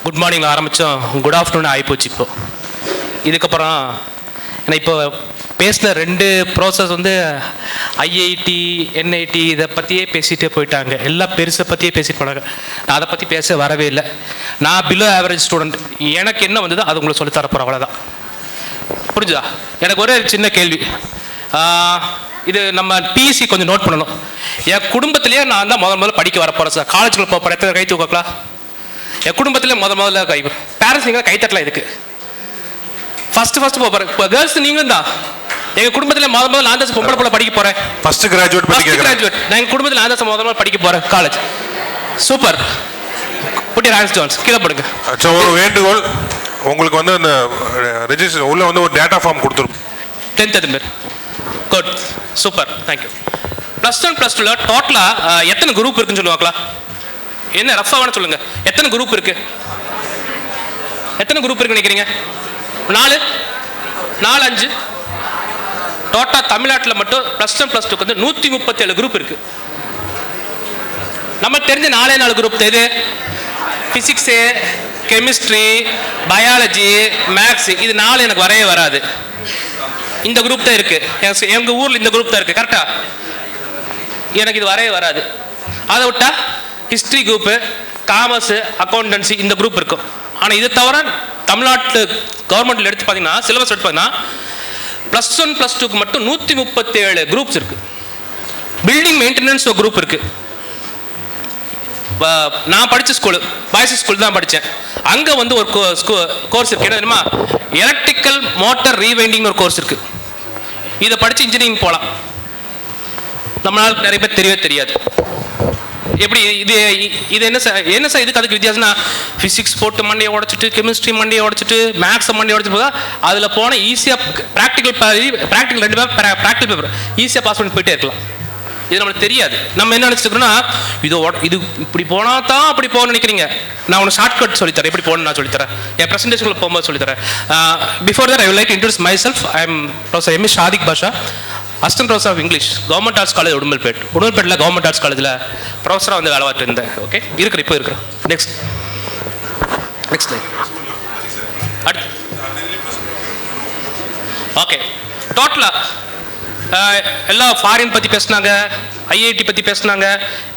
Good morning ஆரம்பித்தோம், good afternoon ஆகிப்போச்சு. இதுக்கப்புறம் ஏன்னா இப்போ பேசின 2 ப்ராசஸ் ஐஐடி என்ஐடி இதை பற்றியே பேசிகிட்டே போயிட்டாங்க. எல்லாம் பெருசை பற்றியே பேசிட்டு போனாங்க. நான் அதை பற்றி பேச வரவே இல்லை. நான் பிலோ ஆவரேஜ் ஸ்டூடெண்ட். எனக்கு என்ன வந்ததோ அது உங்களுக்கு சொல்லி தரப்போகிறேன், அவ்வளோதான். புரிஞ்சுதா? எனக்கு ஒரே சின்ன கேள்வி. இது நம்ம பிசி கொஞ்சம் நோட் பண்ணணும். என் குடும்பத்திலேயே நான் தான் முதல்ல படிக்க வரப்போகிறேன் சார். காலேஜுக்குள்ள போகிறேன். எத்தனை கை தூக்கலாம்? என் குடும்பத்திலே முதல்ல கை. பேரண்ட்ஸ் நீங்கள் கை தட்டலாம். இதுக்கு ஃபர்ஸ்ட் போகிறேன். இப்போ கேர்ள்ஸ் நீங்களும் தான். எங்கள் குடும்பத்தில் முதல்ல நான் தான் பொம்பளை போல படிக்க போகிறேன். First graduate. நான் எங்கள் குடும்பத்தில் நான் தான் முதல்ல படிக்க போகிறேன் காலேஜ். சூப்பர். புட்டி ஹேண்ட்ஸ் ஜான்ஸ் கீழே போடுங்க. ஒரு வேண்டுகோள், உங்களுக்கு அந்த ரெஜிஸ்டர் உள்ள ஒரு டேட்டா ஃபார்ம் கொடுத்துரும். 10th பேர். Good, super, thank you. +1 +2 டோட்டலாக எத்தனை குரூப் இருக்குன்னு சொல்லுவாங்களா? என்ன ரஃபாக வேணும் சொல்லுங்க. எத்தனை குரூப் இருக்கு? எத்தனை குரூப் இருக்குன்னு நினைக்கிறீங்க? 4 5 டோட்டா தமிழ்நாட்டில் மட்டும் +1 +2 137 குரூப் இருக்கு. நமக்கு தெரிஞ்ச 4 குரூப் எது? Physics, chemistry, biology, maths. இது 4 எனக்கு வரவே வராது. இந்த குரூப் தான் இருக்கு. எங்க ஊர்ல இந்த குரூப் தான் இருக்கு. கரெக்டா? எனக்கு இது வரவே வராது. அதை விட்டா ஹிஸ்ட்ரி குரூப்பு, காமர்ஸ், அக்கௌண்டன்சி இந்த குரூப் இருக்கும். ஆனால் இது தவிர தமிழ்நாட்டு கவர்மெண்ட்ல எடுத்து பார்த்தீங்கன்னா, சிலபஸ் எடுத்து பார்த்தீங்கன்னா +1 +2 மட்டும் 137 குரூப்ஸ் இருக்கு. பில்டிங் மெயின்டெனன்ஸ் ஒரு குரூப் இருக்கு. நான் படித்த ஸ்கூலு பாய்ஸ் ஸ்கூல் தான் படித்தேன். அங்கே ஒரு கோர்ஸ் இருக்கு. என்ன தெரியுமா? எலக்ட்ரிக்கல் மோட்டார் ரீவைண்டிங் ஒரு கோர்ஸ் இருக்கு. இதை படித்து இன்ஜினியரிங் போகலாம். நம்மளால நிறைய பேர் தெரியவே தெரியாது. எப்படி இது என்ன சார் இதுக்கு அதுக்கு வித்தியாசம்னா, ஃபிசிக்ஸ் போட்டு மண்டையை உடச்சிட்டு, கெமிஸ்ட்ரி மண்டையை உடச்சிட்டு, மேக்ஸை மண்டையை உடச்சிட்டு போதா அதில் போனால் ஈஸியாக ப்ராக்டிக்கல் 2 ப்ராக்டிக்கல் பேப்பர் ஈஸியாக பாஸ் பண்ணி போயிட்டே இருக்கலாம். இது நம்மளுக்கு தெரியாது. நம்ம என்ன நினச்சிருக்கோம்னா, இது இப்படி போனால் தான் அப்படி போகணும்னு நினைக்கிறீங்க. நான் உனக்கு ஷார்ட் கட் சொல்லித்தரேன். எப்படி போகணும்னு நான் சொல்லித்தரேன். என் ப்ரெசன்டேஷனில் போகும்போது சொல்லித்தரேன். Before that I would like to introduce myself. I am professor M S. Shadiq Basha, assistant professor of English, government arts college உடுமல்பேட்டில் கவர்மெண்ட் ஆர்ட்ஸ் காலேஜில் ப்ரொஃபஸராக வேலை பார்த்துட்டு இருந்தேன். ஓகே, இப்போ இருக்கிறேன். நெக்ஸ்ட் அடுத்து. ஓகே, டோட்டலாக எல்லாம் ஃபாரின் பற்றி பேசினாங்க, ஐஐடி பற்றி பேசினாங்க,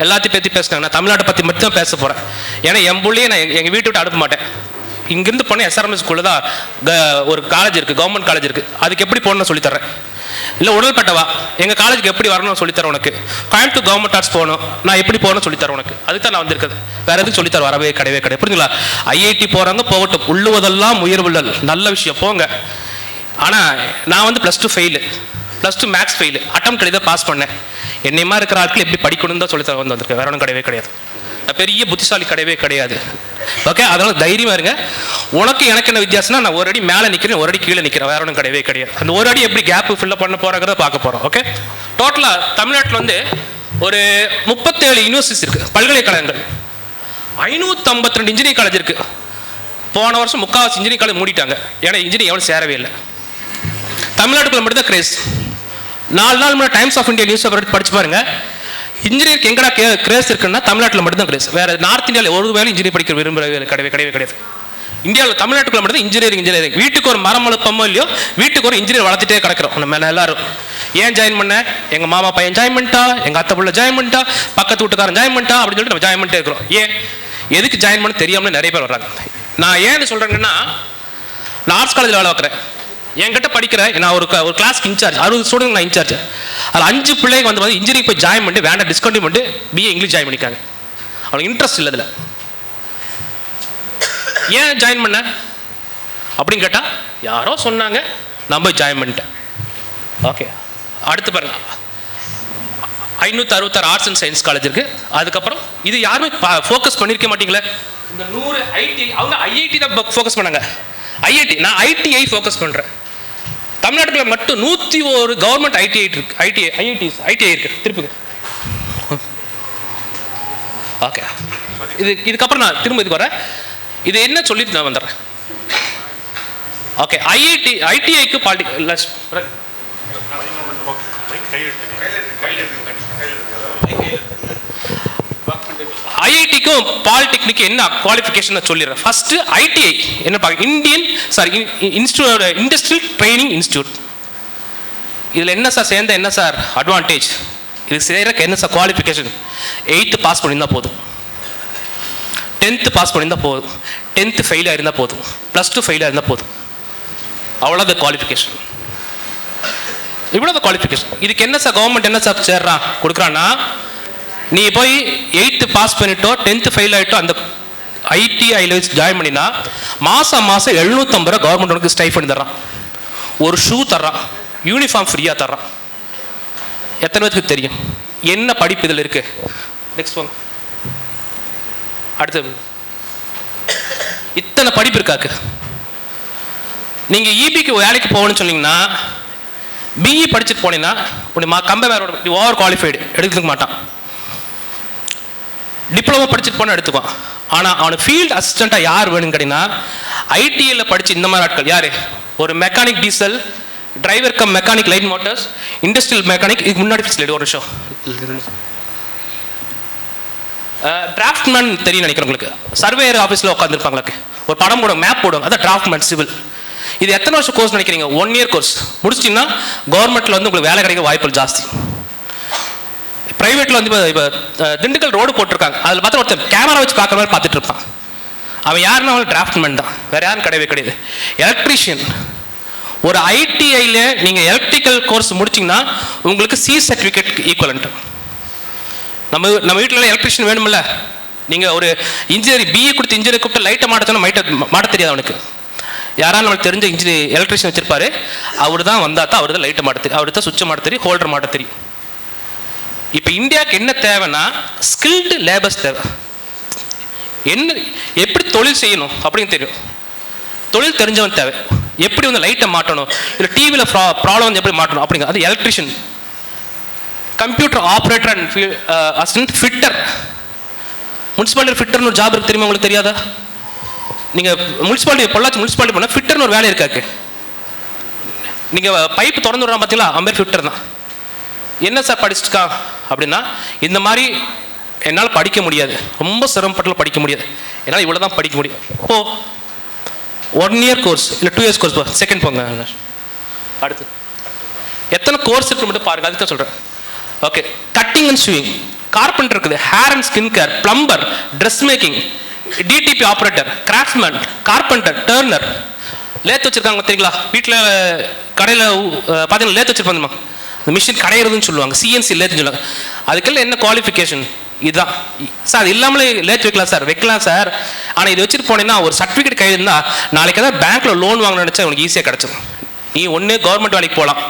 எல்லாத்தையும் பற்றி பேசினாங்க. நான் தமிழ்நாட்டை பற்றி மட்டும் தான் பேச போகிறேன். ஏன்னா என் பிள்ளையே நான் எங்கள் வீட்டை விட்டு அனுப்ப மாட்டேன். இங்கேருந்து போனால் SRM ஸ்கூலில் தான் ஒரு காலேஜ் இருக்குது, கவர்மெண்ட் காலேஜ் இருக்குது. அதுக்கு எப்படி போகணும்னு சொல்லித்தரேன். இல்லை உடல்பட்டவா எங்கள் காலேஜுக்கு எப்படி வரணும்னு சொல்லித்தரேன் உனக்கு. கோயம்புத்தூர் கவர்மெண்ட் ஆர்ட்ஸ் போகணும், நான் எப்படி போகணும்னு சொல்லித்தரேன் உனக்கு. அதுக்கு தான் நான் வந்திருக்குது. வேறு எதுவும் சொல்லித்தர வரவே கிடையாது. புரிஞ்சுங்களா? ஐஐடி போகிறாங்க, போகட்டும். உள்ளுவதெல்லாம் உயர்வுள்ளல், நல்ல விஷயம், போங்க. ஆனால் நான் +2 ஃபெயிலு, +2 மேக்ஸ் ஃபெயிலு. அட்டம் எழுத பாஸ் பண்ணேன். என்னையமா இருக்கிற ஆட்கள் எப்படி படிக்கணும்னு தான் சொல்லித்தர வந்திருக்கேன். வேற ஒன்றும் கிடையாது. பெரிய புத்திசாலி கிடையாது. ஓகே, அதனால தைரியமா இருங்க. உனக்கு எனக்கு என்ன வித்தியாசம்னா, நான் ஒரு அடி மேலே நிற்கிறேன், ஒரு அடி கீழே நிற்கிறேன். வேற ஒன்றும் கிடையாது. அந்த ஒரு அடி எப்படி கேப் ஃபில்அப் பண்ண போறாங்கிறத பார்க்க போறோம். ஓகே, டோட்டலாக தமிழ்நாட்டில் ஒரு 37 யூனிவர்சிட்டிஸ் இருக்கு, பல்கலைக்கழகங்கள். 552 இன்ஜினியரிங் காலேஜ் இருக்கு. போன வருஷம் 3/4 இன்ஜினியரிங் காலேஜ் மூடிட்டாங்க. ஏன்னா இன்ஜினியரிங் எவ்வளோ சேரவே இல்லை. தமிழ்நாட்டுக்குள்ள மட்டும் தான் கிரேஸ். 4 நாள் முன்னாடி Times of India newspaper படிச்சு பாருங்க. இன்ஜினியரிங் எங்கடா கிரேஸ் இருக்குன்னா தமிழ்நாட்டில் மட்டும்தான் கிரேஸ். வேற நார்த் இந்தியாவில் ஒரு வேலை இன்ஜினியர் படிக்க விரும்புகிற கிடையாது. இந்தியாவில் தமிழ்நாட்டுக்குள்ள மட்டும் இன்ஜினியரிங். வீட்டுக்கு ஒரு மரம் வளர்ப்பமோ இல்லையோ, வீட்டுக்கு ஒரு இன்ஜினியர் வளர்த்துட்டே கிடக்கிறோம் நம்ம எல்லாரும். ஏன் ஜாயின் பண்ண? எங்கள் மாமா பையன் ஜாயின் பண்ணிட்டா, எங்கள் அத்தை பிள்ளை ஜாயின் பண்ணிட்டா, பக்கத்து வீட்டுக்காரன் ஜாயின் பண்ணிட்டா அப்படின்னு சொல்லிட்டு நம்ம ஜாயின் பண்ணிட்டே இருக்கிறோம். ஏன் எதுக்கு ஜாயின் பண்ண தெரியாமல் நிறைய பேர் வர்றாங்க. நான் ஏன் சொல்கிறேங்கன்னா, நான் ஆர்ட்ஸ் காலேஜில் வேலை பார்க்குறேன். என்கிட்ட படிக்கிற நான் ஒரு கிளாஸ்க்கு இன்சார்ஜ், 60 ஸ்டூடெண்ட் நான் இன்சார்ஜ். அதில் 5 பிள்ளைங்க இன்ஜினியரிங் போய் ஜாயின் பண்ணிட்டு வேண்டாம் டிஸ்கண்டினியூ பண்ணிட்டு BA இங்கிலீஷ் ஜாயின் பண்ணிக்காங்க. அவங்களுக்கு இன்ட்ரெஸ்ட் இல்லை அதில். ஏன் ஜாயின் பண்ண அப்படின்னு கேட்டால், யாரோ சொன்னாங்க, நான் போய் ஜாயின் பண்ணிட்டேன். ஓகே, அடுத்து பாருங்க. 566 ஆர்ட்ஸ் அண்ட் சயின்ஸ் காலேஜ் இருக்கு. அதுக்கப்புறம் இது யாருமே ஃபோக்கஸ் பண்ணியிருக்க மாட்டீங்களே. இந்த 100 ஐடி, அவங்க ஐஐடி தான் ஃபோக்கஸ் பண்ணாங்க. ஐஐடி, நான் ITI ஃபோக்கஸ் பண்ணுறேன். தமிழ்நாட்டுக்குள்ள மட்டும் 101 கவர்மெண்ட் ITI இருக்கு. ITI இருக்கு. திருப்புங்க. ஓகே, இதுக்கப்புறம் நான் திரும்ப இதுக்கு வரேன். இது என்ன சொல்லிட்டு நான் வந்துடுறேன். ஓகே, ITIக்கு ஐஐடி ஐடிக்கும் பாலிடெக்னிக் என்ன குவாலிஃபிகேஷன் சொல்லிடுறேன். ஃபர்ஸ்ட் ஐடிஐ என்ன பார்க்க, இண்டஸ்ட்ரியல் ட்ரைனிங் இன்ஸ்டியூட். இதில் என்ன சார் சேர்ந்த என்ன சார் அட்வான்டேஜ், இது செய்கிறக்கு என்ன சார் குவாலிஃபிகேஷன்? 8th பாஸ் பண்ணியிருந்தால் போதும், 10th பாஸ் பண்ணியிருந்தால் போதும், 10th ஃபெயிலாக இருந்தால் போதும், +2 ஃபெயிலாக இருந்தால் போதும். அவ்வளோதான் குவாலிஃபிகேஷன், இவ்வளோ குவாலிஃபிகேஷன். இதுக்கு என்ன சார் கவர்மெண்ட் என்ன சார் சேர்றான் கொடுக்குறான்னா, நீ போய் 8th பாஸ் பண்ணிட்டோ 10th ஃபெயில் ஆகிட்டோ அந்த ஐடிஐயில் ஜாயின் பண்ணினா மாதம் 750 ரூபா கவர்மெண்ட் உனக்கு ஸ்டைஃபண்ட் தர்றான், ஒரு ஷூ தர்றான், யூனிஃபார்ம் ஃப்ரீயாக தர்றான். எத்தனை பேருக்கு தெரியும் என்ன படிப்பு இதில் இருக்கு? நெக்ஸ்ட் ஒன், அடுத்தது. இத்தனை படிப்பு இருக்காக்கு. நீங்கள் இபிக்கு வேலைக்கு போகணும்னு சொன்னீங்கன்னா பிஇ படிச்சுட்டு போனீங்கன்னா கம்பேரோட ஓவர் குவாலிஃபைடு எடுத்துக்க மாட்டான். டிப்ளமோ படிச்சுட்டு போனால் எடுத்துக்குவான். ஆனால் அவனுக்கு ஃபீல்டு அசிஸ்டண்ட்டாக யார் வேணும்னு கேட்டிங்கன்னா ஐடியில் படித்து இந்த மாதிரி ஆட்கள் யார், ஒரு mechanic diesel driver come mechanic light motors industrial mechanic. இதுக்கு முன்னாடி ஒரு விஷயம் டிராஃப்ட்மேன் தெரியும் நினைக்கிறேன் உங்களுக்கு. சர்வேயர் ஆஃபீஸில் உட்காந்துருப்பாங்களுக்கு, ஒரு படம் போடுவாங்க, மேப் போடுவாங்க, அதான் டிராஃப்ட்மேன் சிவில். இது எத்தனை வருஷம் கோர்ஸ் நினைக்கிறீங்க? 1 year கோர்ஸ் முடிச்சிட்டிங்கன்னா கவர்மெண்ட்டில் வந்து உங்களுக்கு வேலை கிடைக்க வாய்ப்புகள் ஜாஸ்தி. ப்ரைவேட்டில் வந்து இப்போ திண்டுக்கல் ரோடு போட்டிருக்காங்க, அதில் பார்த்தா ஒருத்தர் கேமரா வச்சு பார்க்குற மாதிரி பார்த்துட்டு இருப்பான். அவன் யாருன்னா அவன் டிராஃப்ட்மேன் தான், வேறு யாரும் கிடையவே கிடையாது. எலக்ட்ரீஷியன், ஒரு ஐடிஐயில் நீங்கள் எலக்ட்ரிக்கல் கோர்ஸ் முடிச்சிங்கன்னா உங்களுக்கு சி சர்டிஃபிகேட் ஈக்குவலண்ட். நம்ம வீட்டில் எலக்ட்ரிஷியன் வேணுமில்ல, நீங்கள் ஒரு இன்ஜினியரிங் பிஏ கொடுத்து இன்ஜினியர் கூப்பிட்டு லைட்டை மாட்டோன்னா மாட்ட தெரியாது அவனுக்கு. யாராலும் நம்மளுக்கு தெரிஞ்ச இன்ஜினியர் எலக்ட்ரிஷியன் வச்சிருப்பாரு, அவர் தான் வந்தால் தான் அவர் தான் லைட்டை மாட்ட தெரியும், அவர் தான் சுவிட்சை மாட்ட தெரியும், ஹோல்டர் மாட்ட தெரியும். இப்போ இந்தியாவுக்கு என்ன தேவைன்னா ஸ்கில்டு லேபர்ஸ் தேவை. என்ன எப்படி தொழில் செய்யணும் அப்படின்னு தெரியும், தொழில் தெரிஞ்சவன் தேவை. எப்படி வந்து லைட்டை மாட்டணும், இல்லை டிவியில் ப்ராப்ளம் வந்து எப்படி மாட்டணும் அப்படிங்க, அது electrician. Computer operator and assistant, fitter. Municipality ஃபிட்டர்னு ஒரு ஜாப் இருக்கு தெரியுமா உங்களுக்கு? தெரியாதா? நீங்கள் முனிசிபாலிட்டி பொள்ளாச்சி முனிசிபாலிட்டி போனால் ஃபிட்டர்னு ஒரு வேலை இருக்காக்கு. நீங்கள் பைப்பு திறந்து விடுறான் பார்த்தீங்களா, அம்பேர் ஃபிட்டர் தான். என்ன சார் படிச்சுட்டா அப்படின்னா, இந்த மாதிரி என்னால் படிக்க முடியாது, ரொம்ப சிரமப்பட்டு படிக்க முடியாது, என்னால் இவ்வளோ தான் படிக்க முடியும். ஓ 1 year கோர்ஸ் இல்லை 2 years கோர்ஸ் செகண்ட் போங்க. அடுத்து எத்தனை கோர்ஸ் இருக்கு மட்டும் பாருங்க, அதுக்கு தான் சொல்கிறேன். Okay, cutting and sewing, carpenter இருக்குது, hair and skin care, plumber, dress making, DTP operator, craftsman, carpenter, turner. Lathe வச்சிருக்காங்க தெரியுங்களா? வீட்டில் கடையில் பார்த்தீங்கன்னா லேத் வச்சிருப்பாங்கம்மா, இந்த மிஷின் கடையிறதுன்னு சொல்லுவாங்க, சிஎன்சி லேத்துன்னு சொல்லுவாங்க. அதுக்கெல்லாம் என்ன குவாலிஃபிகேஷன்? இதுதான் சார். அது இல்லாமலே லேத் வைக்கலாம் சார், வைக்கலாம் சார். ஆனால் இது வச்சுட்டு போனீங்கன்னா ஒரு சர்டிஃபிகேட் கையில் இருந்தால் நாளைக்கு ஏதாவது பேங்க்கில் லோன் வாங்கணும்னு நினச்சா உனக்கு ஈஸியாக கிடச்சிடும். நீ ஒன்று கவர்மெண்ட் வேலைக்கு போகலாம்,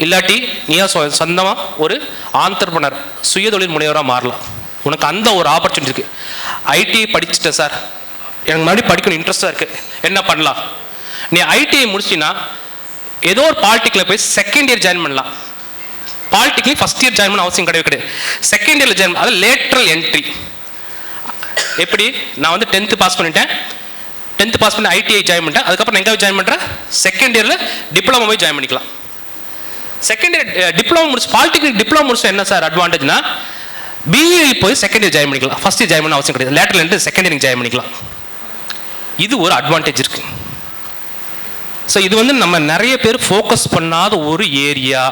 இல்லாட்டி நீயா சொந்தமாக ஒரு ஆண்டர்பிரனர் சுயதொழில் முனைவராக மாறலாம். உனக்கு அந்த ஒரு ஆப்பர்ச்சுனிட்டி இருக்குது. ஐடிஐ படிச்சுட்டேன் சார், எனக்கு மறுபடியும் படிக்கணும் இன்ட்ரெஸ்டாக இருக்குது, என்ன பண்ணலாம்? நீ ஐடிஐ முடிச்சின்னா ஏதோ ஒரு பாலிடெக்னிக்கில் போய் செகண்ட் இயர் ஜாயின் பண்ணலாம். பாலிடெக்னிக் ஃபஸ்ட் இயர் ஜாயின் பண்ண அவசியம் கிடையாது, செகண்ட் இயரில் ஜாயின், அது லேட்ரல் என்ட்ரி. எப்படி? நான் வந்து 10th பாஸ் பண்ணிட்டேன், 10th பாஸ் பண்ணி ஐடிஐ ஜாயின் பண்ணிட்டேன், அதுக்கப்புறம் நான் எங்கே ஜாயின் பண்ணுறேன்? செகண்ட் இயரில் டிப்ளமோ போய் ஜாயின் பண்ணிக்கலாம். செகண்ட் இயர் டிப்ளமோ முடிச்சு பாலிடெக்னிக் டிப்ளமோ முடிச்சு என்ன சார் அட்வான்டேஜ்னா, பிஇ போய் செகண்ட் இயர் ஜாயின் பண்ணிக்கலாம், ஃபஸ்ட் இயர் ஜாயின் பண்ண அவசியம் கிடையாது, lateral entry second year join பண்ணிக்கலாம். இது ஒரு அட்வான்டேஜ் இருக்கு. ஸோ இது வந்து நம்ம நிறைய பேர் ஃபோக்கஸ் பண்ணாத ஒரு ஏரியா.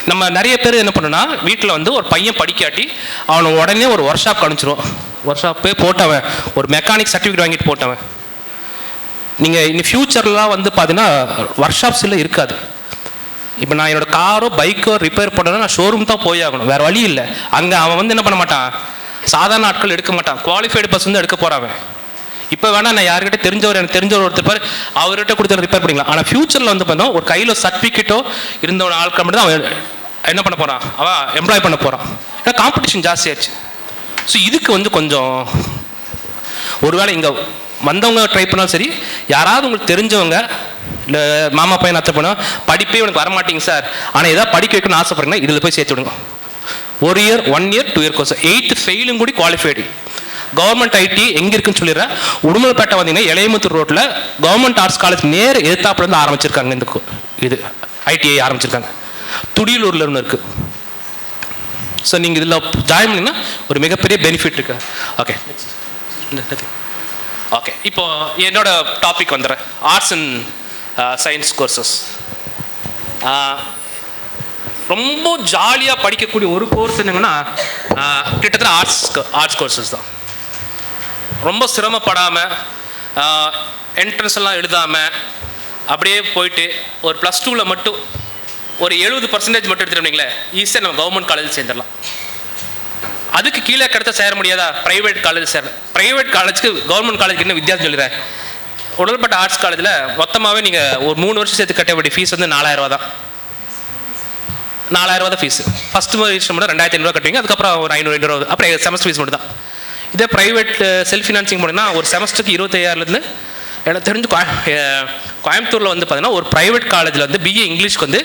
நம்ம நிறைய பேர் என்ன பண்ணோன்னா, வீட்டில் வந்து ஒரு பையன் படிக்காட்டி அவனை உடனே ஒரு ஒர்க் ஷாப் அனுப்பிச்சிருவோம். ஒர்க் ஷாப் போய் போட்டவன், ஒரு மெக்கானிக் சர்டிஃபிகேட் வாங்கிட்டு போட்டவன். நீங்கள் இனி ஃப்யூச்சர்லாம் வந்து பார்த்தீங்கன்னா ஒர்க் ஷாப்ஸில் இருக்காது. இப்போ நான் என்னோட காரோ பைக்கோ ரிப்பேர் பண்ணணும்னா நான் ஷோரூம் தான் போய் ஆகணும், வேறு வழி இல்லை. அங்கே அவன் வந்து என்ன பண்ண மாட்டான், சாதாரண ஆட்கள் எடுக்க மாட்டான், குவாலிஃபைடு பர்சன் தான் எடுக்க போகிறான். இப்போ வேணால் நான் யார்கிட்ட எனக்கு தெரிஞ்சவர் ஒருத்தர் அவர்கிட்ட கொடுத்து ரிப்பேர் பண்ணிக்கலாம். ஆனால் ஃபியூச்சரில் வந்து பார்த்தோம் ஒரு கையில் சர்டிஃபிகேட்டோ இருந்தவன் ஆட்கள் மட்டும் தான் அவன் என்ன பண்ண போகிறான், அவன் எம்ப்ளாய் பண்ண போகிறான். ஏன்னா காம்படிஷன் ஜாஸ்தியாச்சு. ஸோ இதுக்கு வந்து கொஞ்சம் ஒருவேளை இங்கே வந்தவங்க ட்ரை பண்ணாலும் சரி, யாராவது உங்களுக்கு தெரிஞ்சவங்க இல்லை மாமா பையன் அத்தை போனால் படிப்பே உனக்கு வரமாட்டேங்க சார், ஆனால் எதாவது படிக்க வைக்கணும்னு ஆசைப்படுறீங்கன்னா இதில் போய் சேர்த்து விடுங்க. 1 year 1 year 2 year course, 8th ஃபெயிலும் கூட குவாலிஃபைடு. கவர்மெண்ட் ஐடி எங்கே இருக்குன்னு சொல்லிடுறேன். உடுமலைப்பேட்டை வந்தீங்கன்னா இளையமுத்தூர் ரோட்டில் கவர்மெண்ட் ஆர்ட்ஸ் காலேஜ் நேர் எதிர்த்தாப்புலேருந்து ஆரம்பிச்சிருக்காங்க. இந்த இது ஐடிஐ ஆரம்பிச்சிருக்காங்க. துடியலூரில் ஒன்று இருக்குது. ஸோ நீங்கள் இதில் ஜாயின் பண்ணிங்கன்னா ஒரு மிகப்பெரிய பெனிஃபிட் இருக்கு. ஓகே ஓகே, இப்போ என்னோட டாபிக் வந்துடுறேன். Arts and science courses. ரொம்ப ஜாலியாக படிக்கக்கூடிய ஒரு கோர்ஸ் என்னங்கன்னா கிட்டத்தட்ட ஆர்ட்ஸ் கோர்சஸ் தான். ரொம்ப சிரமப்படாமல் என்ட்ரன்ஸ் எல்லாம் எழுதாமல் அப்படியே போயிட்டு ஒரு +2ல் மட்டும் ஒரு 70% மட்டும் எடுத்துட்டோம்னீங்களே, ஈஸியாக நம்ம கவர்மெண்ட் காலேஜ் சேர்ந்துடலாம். அதுக்கு கீழே கிடைச்சா சேர முடியாதா? ப்ரைவேட் காலேஜ் சேர. ப்ரைவேட் காலேஜுக்கு கவர்மெண்ட் காலேஜுக்கு என்ன வித்தியாசம் சொல்லிடுறேன். உடல்பட்ட ஆர்ட்ஸ் காலேஜில் மொத்தமாகவே நீங்கள் ஒரு 3 வருஷம் சேர்த்து கட்ட வேண்டிய ஃபீஸ் வந்து 4000 ரூபா தான். 4000 ரூபா தான் ஃபீஸ். ஃபஸ்ட்டு வருஷம் மட்டும் 2500 கட்டுவீங்க, அதுக்கப்புறம் ஒரு 500 ரூபா, அப்புறம் செமஸ்டர் ஃபீஸ் மட்டும் தான். இதே ப்ரைவேட் செல்ஃப் ஃபினான்சிங் போனீங்கன்னா ஒரு செமஸ்டருக்கு 25000லேருந்து எனக்கு தெரிஞ்சு கோயம்புத்தூரில் வந்து பார்த்தீங்கன்னா ஒரு ப்ரைவேட் காலேஜில் வந்து பிஏ இங்கிலீஷ்க்கு வந்து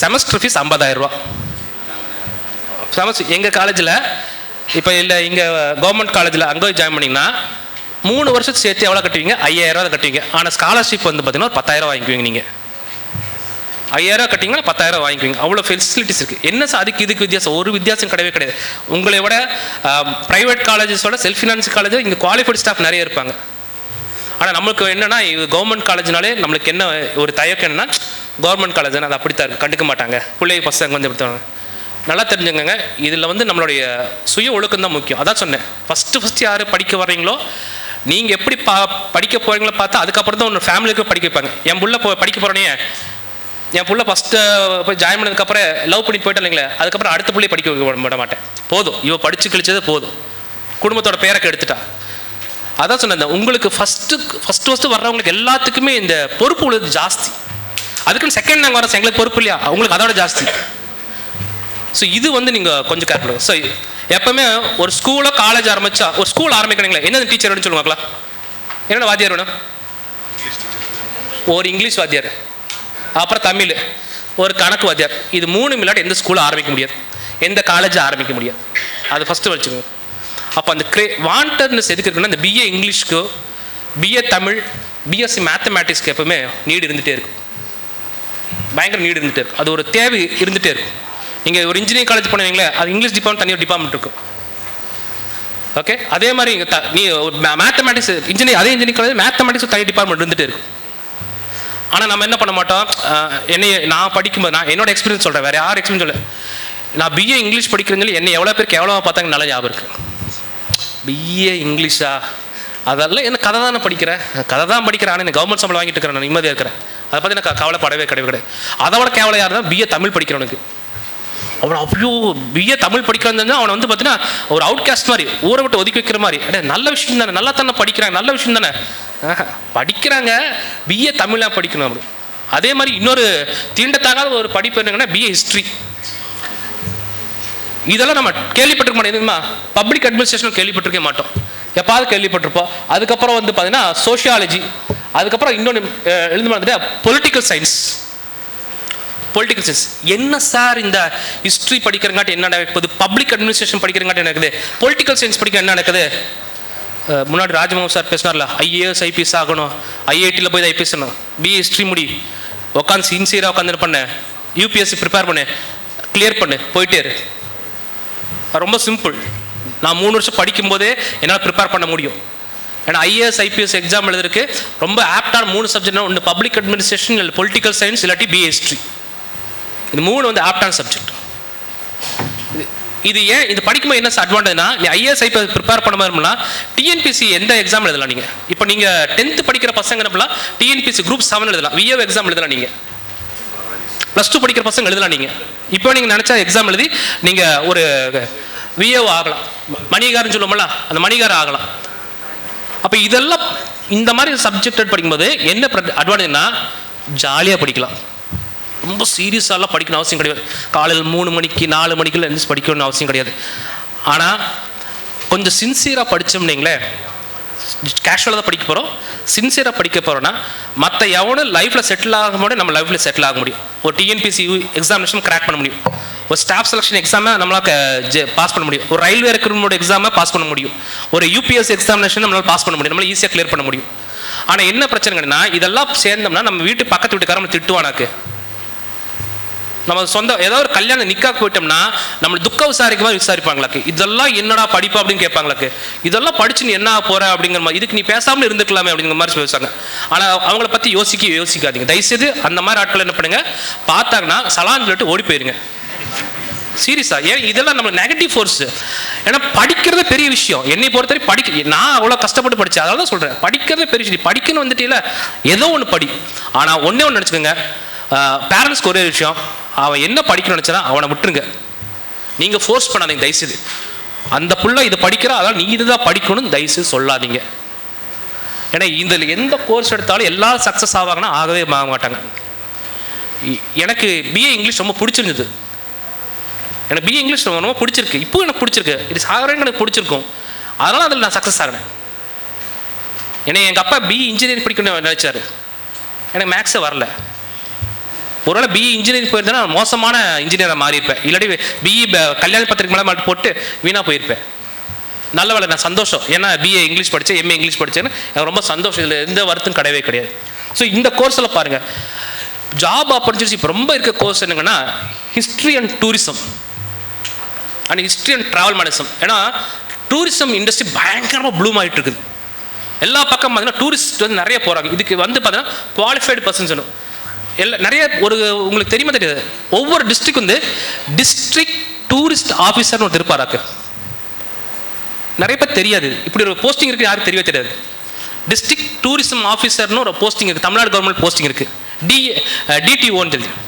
செமஸ்டர் ஃபீஸ் 50000 ரூபா செமஸ்டர். எங்கள் காலேஜில் இப்போ இல்லை, இங்கே கவர்மெண்ட் காலேஜில் அங்கே ஜாயின் பண்ணிங்கன்னா 3 வருஷத்துக்கு சேர்த்து எவ்வளோ கட்டுவீங்க? 5000 ரூபா கட்டுவீங்க. ஆனால் ஸ்காலர்ஷிப் வந்து பார்த்தீங்கன்னா ஒரு 10000 வாங்கிக்குவீங்க. நீங்கள் 5000 ரூபா கட்டிங்கன்னா 10000 வாங்கிக்குவீங்க. அவ்வளோ ஃபெசிலிட்டிஸ் இருக்குது. என்ன சார் அதுக்கு இதுக்கு வித்தியாசம்? ஒரு வித்தியாசம் கிடையவே கிடையாது. உங்களை விட ப்ரைவேட் காலேஜஸோட செல்ஃப் ஃபினான்ஸ் காலேஜ் இங்கே குவாலிஃபைட் ஸ்டாஃப் நிறைய இருப்பாங்க. ஆனால் நம்மளுக்கு என்னென்னா கவர்மெண்ட் காலேஜ்னாலே நம்மளுக்கு என்ன ஒரு தயக்கம் என்னென்னா, கவர்மெண்ட் காலேஜ் அது அப்படித்தான் இருக்குது, கண்டுக்க மாட்டாங்க, பிள்ளைங்க பசங்க வந்து எடுத்தாங்க. நல்லா தெரிஞ்சுங்க, இதில் வந்து நம்மளுடைய சுய ஒழுக்கம் தான் முக்கியம். அதான் சொன்னேன், ஃபஸ்ட்டு யார் படிக்க வர்றீங்களோ நீங்கள் எப்படி படிக்க போகிறீங்களோ பார்த்தா அதுக்கப்புறம் தான் ஒன்று ஃபேமிலிக்கு படிக்க வைப்பாங்க. என் புள்ள படிக்க போகிறேனே, என் புள்ள ஃபஸ்ட்டு போய் ஜாயின் பண்ணதுக்கப்புறம் லவ் பண்ணி போயிட்டேன் இல்லைங்களே, அதுக்கப்புறம் அடுத்த பிள்ளையை படிக்க விட மாட்டேன். போதும், இவ படித்து கழிச்சது போதும், குடும்பத்தோட பேரை எடுத்துட்டா. அதான் சொன்னேன், உங்களுக்கு ஃபஸ்ட்டு வர்றவங்களுக்கு எல்லாத்துக்குமே இந்த பொறுப்பு உள்ளது ஜாஸ்தி. அதுக்குன்னு செகண்ட் நாங்கள் வர எங்களுக்கு பொறுப்பு இல்லையா, அவங்களுக்கு அதோட ஜாஸ்தி. ஸோ இது வந்து நீங்கள் கொஞ்சம் கேர்ஃபுல். ஸோ எப்பவுமே ஒரு ஸ்கூலோ காலேஜ் ஆரம்பிச்சா, ஒரு ஸ்கூல் ஆரம்பிக்கிறீங்களா, என்ன டீச்சர் வேணும்னு சொல்லுவாங்களா? என்னென்ன வாத்தியார் வேணும்? ஒரு இங்கிலீஷ் வாத்தியார், அப்புறம் தமிழ், ஒரு கணக்கு வாத்தியார். இது 3 இல்லாட்டி எந்த ஸ்கூலும் ஆரம்பிக்க முடியாது, எந்த காலேஜும் ஆரம்பிக்க முடியாது. அது ஃபஸ்ட்டு வச்சுக்கோங்க. அப்போ அந்த வாண்டட்னஸ் எதுக்கு இருக்குன்னா, இந்த பிஏ இங்கிலீஷ்க்கு, பிஏ தமிழ், பிஎஸ்சி மேத்தமேட்டிக்ஸ்க்கு எப்பவுமே நீடு இருந்துகிட்டே இருக்கும். பயங்கர நீடு இருந்துகிட்டே இருக்கும். அது ஒரு தேவை இருந்துகிட்டே இருக்கும். நீங்கள் ஒரு இன்ஜினியரிங் காலேஜ் போனீங்களே, அது இங்கிலீஷ் டிபார்ட்மெண்ட் தனியாக டிபார்ட்மெண்ட் இருக்கும். ஓகே, அதே மாதிரி நீ மேத்தமேட்டிக்ஸ் இன்ஜினியரிங், அதே இன்ஜினியரிங் காலேஜ் மேத்தமேட்டிக்ஸ் தனி டிபார்ட்மெண்ட் இருந்துகிட்டே இருக்கும். ஆனால் நம்ம என்ன பண்ண மாட்டோம், நான் படிக்கும்போது நான் என்னோட எக்ஸ்பீரியன்ஸ் சொல்கிறேன், வேறு யார் எக்ஸ்பீரியன்ஸ் சொல்ல. நான் பிஏ இங்கிலீஷ் படிக்கிறேன்னு சொல்லி என்னை எவ்வளோ பேருக்கு எவ்வளோ பார்த்தாங்க நல்லா ஞாபகம் இருக்குது. பிஏ இங்கிலீஷா, அதெல்லாம் என்ன கதை தானே படிக்கிறேன், கதை தான் படிக்கிறேன். ஆனால் கவர்மெண்ட் சம்பளம் வாங்கிட்டு இருக்கிறேன், நான் நிம்மதியாக இருக்கிறேன். அதை பற்றி எனக்கு கவலைப்படவே கிடையாது. அதோட கேவலம் யார் தான் பிஏ தமிழ் படிக்கிறவனுக்கு. அவனை ஐயோ பிஏ தமிழ் படிக்கிறான்னு அவனை வந்து பார்த்தீங்கன்னா ஒரு அவுட் காஸ்ட் மாதிரி, ஊரை விட்டு ஒதுக்கி வைக்கிற மாதிரி. நல்ல விஷயம் தானே, நல்லா தானே படிக்கிறாங்க, நல்ல விஷயம் தானே படிக்கிறாங்க, பிஏ தமிழாக படிக்கணும் அப்படி. அதே மாதிரி இன்னொரு தீண்டத்தாகாத ஒரு படிப்பு என்னங்கன்னா பிஏ ஹிஸ்ட்ரி. இதெல்லாம் நம்ம கேள்விப்பட்டிருக்க மாட்டோம். எதுமா பப்ளிக் அட்மினிஸ்ட்ரேஷன் கேள்விப்பட்டிருக்க மாட்டோம், எப்பாவது கேள்விப்பட்டிருப்போம். அதுக்கப்புறம் வந்து பார்த்தீங்கன்னா சோஷியாலஜி, அதுக்கப்புறம் இன்னொன்று எழுத மாதிரி பொலிட்டிக்கல் சயின்ஸ். பொலிட்டிக்கல் சயின்ஸ் என்ன சார், இந்த ஹிஸ்ட்ரி படிக்கிறங்காட்டி என்ன நடக்குது, பப்ளிக் அட்மினிஸ்ட்ரேஷன் படிக்கிறங்காட்டி என்ன நடக்குது, பொலிட்டிக்கல் சயின்ஸ் படிக்க என்ன நடக்குது? முன்னாடி ராஜமோகன் சார் பேசினார்ல, ஐஏஎஸ் ஐபிஎஸ் ஆகணும், ஐஐடியில் போய் ஐபிஎஸ் ஆகணும். பிஏ ஹிஸ்ட்ரி முடி, உட்காந்து சின்சியராக உட்காந்து பண்ண, யூபிஎஸ்சி ப்ரிப்பேர் பண்ணு, கிளியர் பண்ணு, போயிட்டே இரு. ரொம்ப சிம்பிள். நான் 3 வருஷம் படிக்கும்போதே என்னால் ப்ரிப்பேர் பண்ண முடியும். ஏன்னா ஐஏஎஸ் ஐபிஎஸ் எக்ஸாம் எழுதுறதுக்கு ரொம்ப ஆப்டான 3 சப்ஜெக்ட்னா, ஒன்று பப்ளிக் அட்மினிஸ்ட்ரேஷன், இல்லை பொலிட்டிக்கல் சயின்ஸ், இல்லாட்டி பிஏ ஹிஸ்ட்ரி. இது 3 வந்து ஆப்டான சப்ஜெக்ட். இது ஏன் இது படிக்கும்போது என்ன அட்வான்டேஜ்னா, நீ ஐஏஎஸ் ஐபிஎஸ் ப்ரிப்பேர் பண்ண மாதிரினா டிஎன்பிசி எந்த எக்ஸாம் எழுதலாம். நீங்கள் இப்போ நீங்கள் 10th படிக்கிற பசங்க என்னப்பலாம் டிஎன்பிசி குரூப் 7 எழுதலாம், விஏஓ எக்ஸாம் எழுதலாம். நீங்கள் +2 படிக்கிற பசங்க எழுதலாம். நீங்கள் இப்போ நீங்கள் நினச்சா எக்ஸாம் எழுதி நீங்கள் ஒரு விஏஓ ஆகலாம், மணிகாரன்னு சொல்லுவோம்ல, அந்த மணிகாரம் ஆகலாம். அப்போ இதெல்லாம் இந்த மாதிரி சப்ஜெக்ட் படிக்கும்போது என்ன அட்வான்டேஜ்னா, ஜாலியாக படிக்கலாம். ரொம்ப சீரியஸாலாம் படிக்கணும் அவசியம் கிடையாது. காலையில் 3 மணிக்கு 4 மணிக்குள்ள எழுந்து படிக்கணும்னு அவசியம் கிடையாது. ஆனால் கொஞ்சம் சின்சியராக படித்தோம்னீங்களே, கேஷுவலாக தான் படிக்க போகிறோம், சின்சியராக படிக்க போகிறோன்னா மற்ற எவனும் லைஃப்பில் செட்டில் ஆக முடியும், நம்ம லைஃப்பில் செட்டில் ஆக முடியும். ஒரு டிஎன்பிசி எக்ஸாமினேஷன் கிராக் பண்ண முடியும், ஒரு ஸ்டாஃப் செலெக்ஷன் எக்ஸாமை நம்மளால் பாஸ் பண்ண முடியும், ஒரு ரயில்வே ரெக்ரூட்மெண்ட் எக்ஸாமை பாஸ் பண்ண முடியும், ஒரு யூபிஎஸ் எக்ஸாமினேஷன் நம்மளால் பாஸ் பண்ண முடியும், நம்மளால் ஈஸியாக கிளியர் பண்ண முடியும். ஆனால் என்ன பிரச்சனைங்கன்னா, இதெல்லாம் சேர்ந்தோம்னா நம்ம வீட்டு பக்கத்து வீட்டுக்காரங்க திட்டுவானாக்கு. நம்ம சொந்த ஏதாவது ஒரு கல்யாணம் நிக்காக்கு போயிட்டோம்னா நம்ம துக்க விசாரிக்கமா விசாரிப்பாங்களாக்கு, இதெல்லாம் என்னடா படிப்பு அப்படின்னு கேட்பாங்களாக்கு, இதெல்லாம் படிச்சு நீ என்ன போற அப்படிங்கிற மாதிரி, இதுக்கு நீ பேசாமல் இருந்துக்கலாமே அப்படிங்கிற மாதிரி பேசுவாங்க. ஆனால் அவங்கள பற்றி யோசிக்காதீங்க தயவுசெய்து. அந்த மாதிரி ஆட்கள் என்ன பண்ணுங்க, பார்த்தாங்கன்னா சலான் சொல்லிட்டு ஓடி போயிருங்க. சீரியஸா, ஏன் இதெல்லாம் நம்ம நெகட்டிவ் ஃபோர்ஸ். ஏன்னா படிக்கிறதே பெரிய விஷயம். என்னை பொறுத்தவரை நான் அவ்வளோ கஷ்டப்பட்டு படித்தேன், அதனால தான் சொல்கிறேன், படிக்கிறதே பெரிய விஷயம். படிக்கணும் வந்துட்டீங்களா, ஏதோ ஒன்று படி. ஆனால் ஒன்றே ஒன்று நினச்சிக்கோங்க, பேரண்ட்ஸ்க்கு ஒரே விஷயம், அவன் என்ன படிக்கணும்னு நினச்சானா அவனை விட்டுருங்க. நீங்கள் ஃபோர்ஸ் பண்ணாதீங்க தயவுசெய்து. அந்த புள்ள இதை படிக்கிறா அதனால் நீ இதுதான் படிக்கணும்னு தயவுசெய்து சொல்லாதீங்க. ஏன்னா இதில் எந்த கோர்ஸ் எடுத்தாலும் எல்லாரும் சக்ஸஸ் ஆவாங்கன்னா ஆகவே ஆக மாட்டாங்க. எனக்கு பிஏ இங்கிலீஷ் ரொம்ப பிடிச்சிருந்தது. எனக்கு பிஏ இங்கிலீஷ் ரொம்ப பிடிச்சிருக்கு, இப்போ எனக்கு பிடிச்சிருக்கு, இது சாகரங்க எனக்கு பிடிச்சிருக்கும், அதனால் அதில் நான் சக்ஸஸ் ஆகினேன். ஏன்னா எங்கள் அப்பா பிஇ இன்ஜினியரிங் படிக்கணும்னு நினச்சார், எனக்கு மேக்ஸே வரல. ஒருவேளை பிஇ இன்ஜினியரிங் போயிருந்தேன்னா நான் மோசமான இன்ஜினியராக மாறியிருப்பேன். இல்லாட்டி பிஇ கல்யாண பத்திரிக்கை மேலே போட்டு வீணாக போயிருப்பேன். நல்ல வேலை, நான் சந்தோஷம். ஏன்னா பிஏ இங்கிலீஷ் படித்தேன், எம்ஏ இங்கிலீஷ் படித்தேன்னு எனக்கு ரொம்ப சந்தோஷம். இதில் எந்த வருத்தம் கிடையாது. ஸோ இந்த கோர்ஸில் பாருங்கள், ஜாப் ஆப்பர்ச்சுனிட்டிஸ் இப்போ ரொம்ப இருக்க கோர்ஸ் என்னங்கன்னா history and tourism and history and travel management. ஏன்னா டூரிசம் இண்டஸ்ட்ரி பயங்கரமாக ப்ளூம் ஆகிட்டு இருக்குது. எல்லா பக்கம் பார்த்தீங்கன்னா டூரிஸ்ட் வந்து நிறைய போகிறாங்க. இதுக்கு வந்து பார்த்தீங்கன்னா குவாலிஃபைடு பர்சன்ஸ் வேணும். நிறைய உங்களுக்கு தெரியுமா தெரியாது, ஒவ்வொரு டிஸ்ட்ரிக்ட் வந்து டிஸ்ட்ரிக்ட் டூரிஸ்ட் ஆஃபீஸர்னு ஒரு இருப்பாராக்கு. நிறைய பேர் தெரியாது, இப்படி ஒரு போஸ்டிங் இருக்குது, யாருக்கு தெரியவே தெரியாது. டிஸ்ட்ரிக்ட் டூரிசம் ஆஃபீஸர்னு ஒரு போஸ்டிங் இருக்குது, தமிழ்நாடு கவர்மெண்ட் போஸ்டிங் இருக்குது, டிடிஓன்னு தெரியும்.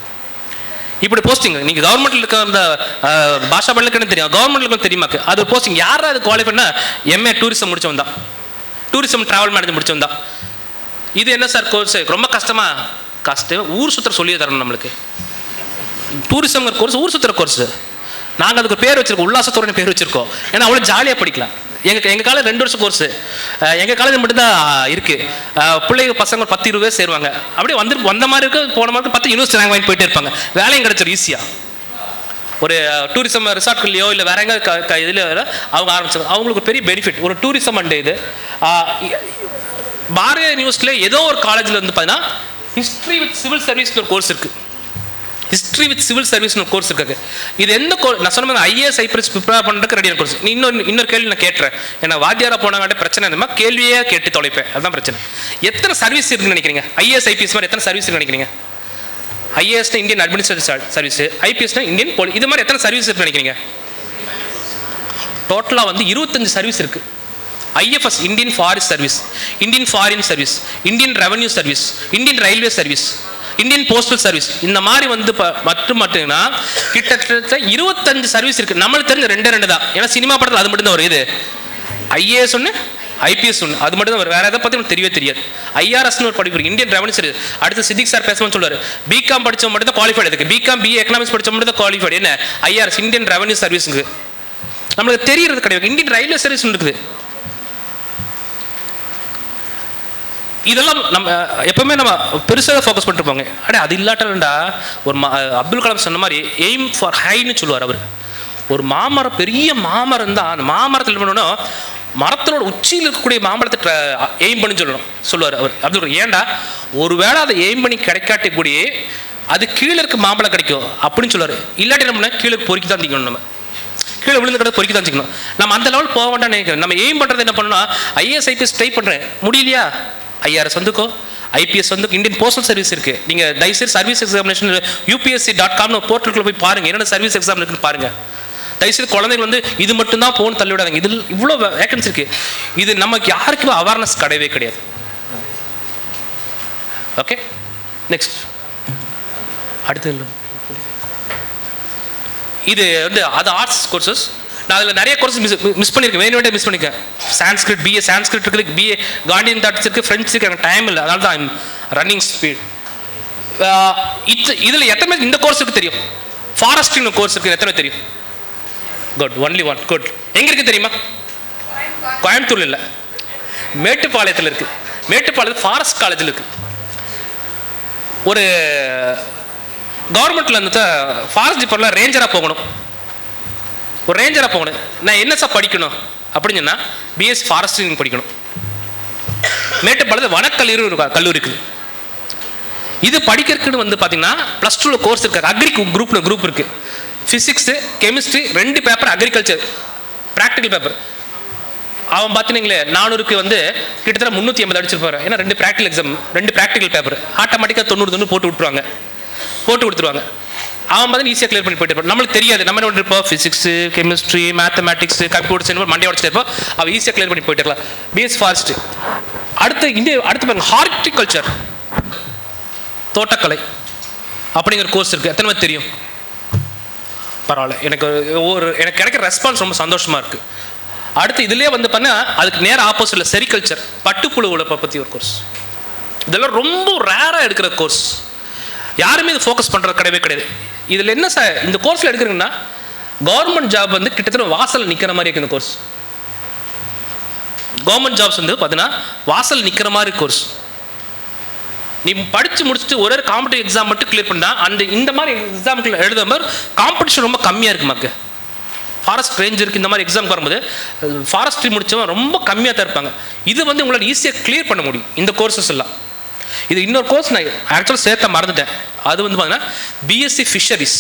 இப்படி போஸ்டிங் நீங்கள் கவர்மெண்ட்டில் இருக்க அந்த பாஷா பள்ளிக்குன்னு தெரியும், கவர்மெண்ட்லுக்கு தெரியுமாக்கு. அது போஸ்டிங் யாரா அது குவாலிஃபைட்னா எம்ஏ டூரிசம் முடிச்சவன் தான், டூரிசம் ட்ராவல் மேனேஜ்மெண்ட் முடிச்சவன் தான். இது என்ன சார் கோர்ஸ், ரொம்ப கஷ்டம், ஊர் சுற்றுற சொல்லியே தரணும் நம்மளுக்கு. டூரிசம்ங்கிற கோர்ஸ் ஊர் சுற்றுற கோர்ஸ். நாங்கள் அதுக்கு பேர் வச்சிருக்கோம், உல்லாசத்துறைன்னு பேர் வச்சிருக்கோம். ஏன்னா அவ்வளோ ஜாலியாக படிக்கலாம். எங்கள் காலேஜ் 2 வருஷம் கோர்ஸு, எங்கள் காலேஜ் மட்டும்தான் இருக்குது. பிள்ளைங்க பசங்க 10-20 பேர் சேருவாங்க. அப்படியே வந்த மாதிரி இருக்குது, போன மாதிரி 10 யூனிவர்சிட்டி ரேங்க் வாங்கி போயிட்டே இருப்பாங்க. வேலையும் கிடச்சிடும் ஈஸியாக. ஒரு டூரிசம் ரிசார்ட்கள்லையோ இல்லை வேற எங்கே இதில் அவங்க ஆரம்பிச்சாங்க. அவங்களுக்கு ஒரு பெரிய பெனிஃபிட் ஒரு டூரிசம் அண்ட் இது. பாரதிய யூனிவர்சிட்டியில் ஏதோ ஒரு காலேஜில் வந்து பார்த்தீங்கன்னா ஹிஸ்ட்ரி வித் சிவில் சர்வீஸ்னு ஒரு கோர்ஸ் இருக்குது. ஹிஸ்ட்ரி வித் சிவில் சர்வீஸ்னு ஒரு கோர்ஸ் இருக்குது. இது எந்த கோர்ஸ் நான் சொன்ன மாதிரி IAS IPS ப்ரிப்பேர் பண்ணுறதுக்கு ரெடியான கோர்ஸ். இன்னொரு கேள்வி நான் கேட்டுறேன். ஏன்னா வாத்தியாரா போனாங்கட்ட பிரச்சனை இந்த மாதிரி கேள்வியே கேட்டு தொலைப்பேன், அதுதான் பிரச்சனை. எத்தனை சர்வீஸ் இருக்குன்னு நினைக்கிறீங்க? IAS IPS மாதிரி எத்தனை சர்வீஸ் இருக்குன்னு நினைக்கிறீங்க? IASனா இந்தியன் அட்மினிஸ்ட்ரேட்டிவ் சர்வீஸ், IPSனா இந்தியன் போலீஸ், இது மாதிரி எத்தனை சர்வீஸ் இருக்குன்னு நினைக்கிறீங்க? டோட்டலாக வந்து 25 சர்வீஸ் இருக்குது. IFS Indian forest service, Indian foreign service, Indian revenue service, Indian railway service, Indian postal service, இந்த மாதிரி வந்து மட்டும்னா கிட்டத்தட்ட 25 சர்வீஸ் இருக்குது. நம்மளுக்கு தெரிஞ்ச 2 தான். ஏன்னா சினிமா படத்தில் அது மட்டும் தான் வரும். இது IAS ஒன்று, IPS ஒன்று, அது மட்டும் தான் வரும். வேறு எதை பற்றி எனக்கு தெரியவே தெரியாது. IRSன்னு ஒரு படிப்பு, இந்தியன் ரெவன்யூ சர்வீஸ். அடுத்து சித்திக் சார் பேசணும்னு சொல்லுவார், பிகாம் படித்தவங்க மட்டும் தான் குவாலிஃபைடு இருக்குது. பிகாம் BA எக்கனாமிக்ஸ் படித்தவங்க மட்டும் தான் குவாலிஃபைடு. என்ன IRS இந்தியன் ரெவன்யூ சர்வீஸுக்கு நம்மளுக்கு தெரியறது கிடையாது. இந்தியன் ரயில்வே சர்வீஸ் இருக்குது. இதெல்லாம் நம்ம எப்பவுமே நம்ம பெருசாக ஃபோக்கஸ் பண்ணிருப்பாங்க. அது இல்லாட்டா ஒரு அப்துல் கலாம் சொன்ன மாதிரி எய்ம் ஃபார் ஹைன்னு சொல்லுவார் அவர். ஒரு மாமரம், பெரிய மாமரம் தான், அந்த மாமரத்தில் பண்ணணும், மரத்தினோட உச்சியில் இருக்கக்கூடிய மாமரத்தை எய்ம் பண்ணி சொல்லுவார் அவர் அப்துல் கலாம். ஏன்டா ஒருவேளை அதை எய்ம் பண்ணி கிடைக்காட்டி கூடிய அது கீழே இருக்க மாம்பழம் கிடைக்கும் அப்படின்னு சொல்லுவார். இல்லாட்டி நம்ம கீழே பொறுக்கி தான் திக்கணும், நம்ம கீழே விழுந்து கிட்ட பொறுக்கி தான் திக்கணும். நம்ம அந்த லெவல் போக வேண்டாம்னு நினைக்கிறேன். நம்ம எய்ம் பண்ணுறது என்ன பண்ணணும், IAS IPS ட்ரை பண்ணுறேன், முடியலையா IRS வந்துக்கோ, IPS வந்து இந்தியன் போஸ்டல் சர்வீஸ் இருக்குது. நீங்கள் தயவுசெய்து சர்வீஸ் எக்ஸாமினேஷன் UPSC.com போர்ட்டலுக்குள்ள போய் பாருங்கள், என்னென்ன சர்வீஸ் எக்ஸாம் இருக்குன்னு பாருங்கள். தயவுசெய்து குழந்தைகள் வந்து இது மட்டும்தான் போகணும்னு தள்ளி விடாதீங்க. இதில் இவ்வளோ வேகன்சி இருக்குது. இது நமக்கு யாருக்குமே அவேர்னஸ் கிடையவே கிடையாது. ஓகே, நெக்ஸ்ட் அடுத்து இது வந்து அது ஆர்ட்ஸ் கோர்சஸ். நான் அதில் நிறைய கோர்ஸ் மிஸ் பண்ணியிருக்கேன், வேணுமே மிஸ் பண்ணியிருக்கேன். சான்ஸ்கிரிட் BA சான்ஸ்கிரிட் இருக்குது, BA காண்டியன் தாட்ஸ் இருக்குது, ஃப்ரெண்ட்ஸ் இருக்குது. எனக்கு டைம் இல்லை, அதனால தான் ரன்னிங் ஸ்பீட். இதில் எத்தனை பேர் இந்த கோர்ஸுக்கு தெரியும்? ஃபாரஸ்ட்ரின்னு கோர்ஸ் இருக்குது, எத்தனை தெரியும்? Good, only one. குட். எங்கே இருக்குது தெரியுமா? கோயம்புத்தூர் இல்லை, மேட்டுப்பாளையத்தில் இருக்குது. மேட்டுப்பாளையத்தில் ஃபாரஸ்ட் காலேஜில் இருக்குது. ஒரு கவர்மெண்ட்டில் வந்து ஃபாரஸ்ட் டிபார்ட்மெண்ட்டில் ரேஞ்சராக போகணும். ஒரு ரேஞ்சராக போகணும். நான் என்ன சார் படிக்கணும் அப்படின்னு சொன்னால் BSc ஃபாரஸ்ட்ரி படிக்கணும். மேட்டுப்பாளையத்தில் வனக்கல்லூரி கல்லூரி இருக்குது. இது படிக்கிறதுக்குன்னு வந்து பார்த்தீங்கன்னா ப்ளஸ் டூவில் கோர்ஸ் இருக்காது. அக்ரி குரூப் இருக்குது. Physics chemistry 2 paper, agriculture practical paper. அவன் பார்த்தீங்களே 400க்கு வந்து கிட்டத்தட்ட 380 அடிச்சிருப்பாரு. ஏன்னா 2 ப்ராக்டிக்கல் எக்ஸாம், 2 ப்ராக்டிக்கல் பேப்பர், ஆட்டோமேட்டிக்காக 90 போட்டு கொடுத்துருவாங்க. அவன் பார்த்து ஈஸியாக கிளியர் பண்ணி போயிட்டு இருப்பான். நம்மளுக்கு தெரியாது, நம்ம என்ன இருப்போம், physics chemistry mathematics computer science மண்டே உடச்சிட்டு இருப்போம். அவன் ஈஸியாக கிளியர் பண்ணி போயிட்டு இருக்கலாம். BS forestry. அடுத்து பாருங்க, ஹார்டிகல்ச்சர் தோட்டக்கலை அப்படிங்கிற கோர்ஸ் இருக்குது. எத்தனை பேர் தெரியும்? பரவாயில்ல, எனக்கு கிடைக்கிற ரெஸ்பான்ஸ் ரொம்ப சந்தோஷமாக இருக்குது. அடுத்து இதுலேயே வந்து பண்ண அதுக்கு நேர ஆப்போசிட்டில் செரிகல்ச்சர் பட்டுப்புழு உழைப்பை பற்றி ஒரு கோர்ஸ். இதெல்லாம் ரொம்ப ரேராக எடுக்கிற கோர்ஸ். யாருமே இது ஃபோக்கஸ் பண்ணுறது கிடையாது. இதில் என்ன சார் இந்த கோர்ஸில் எடுக்கிறீங்கன்னா கவர்மெண்ட் ஜாப் வந்து கிட்டத்தட்ட வாசல் நிற்கிற மாதிரி இருக்குது. இந்த கோர்ஸ் கவர்மெண்ட் ஜாப்ஸ் வந்து பார்த்தீங்கன்னா வாசல் நிற்கிற மாதிரி கோர்ஸ். நீ படித்து முடிச்சுட்டு ஒரு காம்படிட்டிவ் எக்ஸாம் மட்டும் கிளியர் பண்ணால் இந்த மாதிரி எக்ஸாமுக்கு எழுத மாதிரி காம்படிஷன் ரொம்ப கம்மியாக இருக்குது மக்கள். ஃபாரஸ்ட் ரேஞ்சருக்கு இந்த மாதிரி எக்ஸாம் வரும்போது ஃபாரஸ்ட்ரி முடித்தவங்க ரொம்ப கம்மியாக தான் இருப்பாங்க. இது வந்து உங்களால் ஈஸியாக கிளியர் பண்ண முடியும் இந்த கோர்சஸ் எல்லாம். இது இன்னொரு கோர்ஸ் நான் ஆக்சுவலாக சேர்த்த மறந்துட்டேன். அது வந்து பார்த்தீங்கன்னா பிஎஸ்சி ஃபிஷரிஸ்.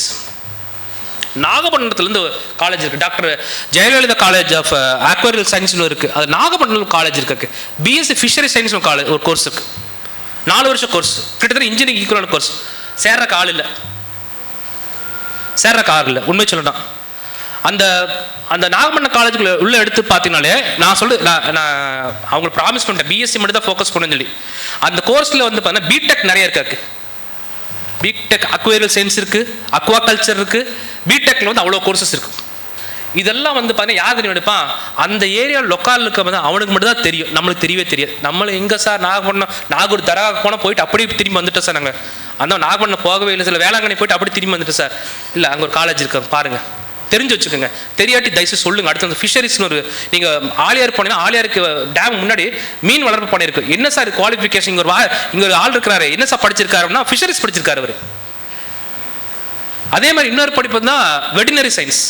நாகப்பட்டினத்துலேருந்து காலேஜ் இருக்குது. டாக்டர் ஜெயலலிதா காலேஜ் ஆஃப் அக்வாரியல் சயின்ஸ்னு இருக்குது. அது நாகப்பட்டினம் காலேஜ் இருக்கு. பிஎஸ்சி ஃபிஷரி சயின்ஸ் ஒரு கோர்ஸ் இருக்குது. 4 வருஷம் கோர்ஸ், கிட்டத்தட்ட இன்ஜினியரிங் ஈக்குவலான கோர்ஸ். சேர்றக்கு ஆள் இல்லை உண்மை சொல்லணும். அந்த நாகப்பட்டினம் காலேஜுக்குள்ள உள்ள எடுத்து பார்த்தீங்கனாலே நான் அவங்களுக்கு ப்ராமிஸ் பண்ணிட்டேன், பிஎஸ்சி மட்டும் தான் ஃபோக்கஸ் பண்ணணும்னு சொல்லி. அந்த கோர்ஸில் வந்து பார்த்தீங்கன்னா பிடெக் நிறைய இருக்காக்கு. பிடெக் அக்வேரியல் சயின்ஸ் இருக்குது, அக்வா கல்ச்சர் இருக்குது. பிடெக்கில் வந்து அவ்வளோ கோர்சஸ் இருக்குது. இதெல்லாம் வந்து பார்த்தீங்கன்னா யார் தெரியும் எடுப்பான், அந்த ஏரியா லொக்கால் இருக்க வந்து அவனுக்கு மட்டும் தான் தெரியும், நம்மளுக்கு தெரியவே தெரியாது. நம்மளை எங்கே சார் நாகூர் தரகா போனால் போயிட்டு அப்படியே திரும்பி வந்துட்டோம் சார். நாங்கள் அந்த நாகப்பட்டினம் போகவே இல்லை, சில வேளாங்கண்ணி போயிட்டு அப்படி திரும்பி வந்துட்டோம் சார். இல்லை, அங்கே ஒரு காலேஜ் இருக்காங்க பாருங்கள், தெரிஞ்சு வச்சுக்கோங்க. தெரியாட்டி தயவுசு சொல்லுங்கள். அடுத்து அந்த ஃபிஷரிஸ்னு ஒரு நீங்கள் ஆலியார் போனீங்கன்னா ஆலியாருக்கு டேம் முன்னாடி மீன் வளர்ப்பு பண்ணியிருக்கு. என்ன சார் குவாலிஃபிகேஷன்? இங்கே ஒரு ஆள் இருக்கிறாரு, என்ன சார் படிச்சிருக்காரு அப்படின்னா ஃபிஷரிஸ் படிச்சிருக்காரு அவர். அதே மாதிரி இன்னொரு படிப்பு தான் வெட்டினரி சயின்ஸ்,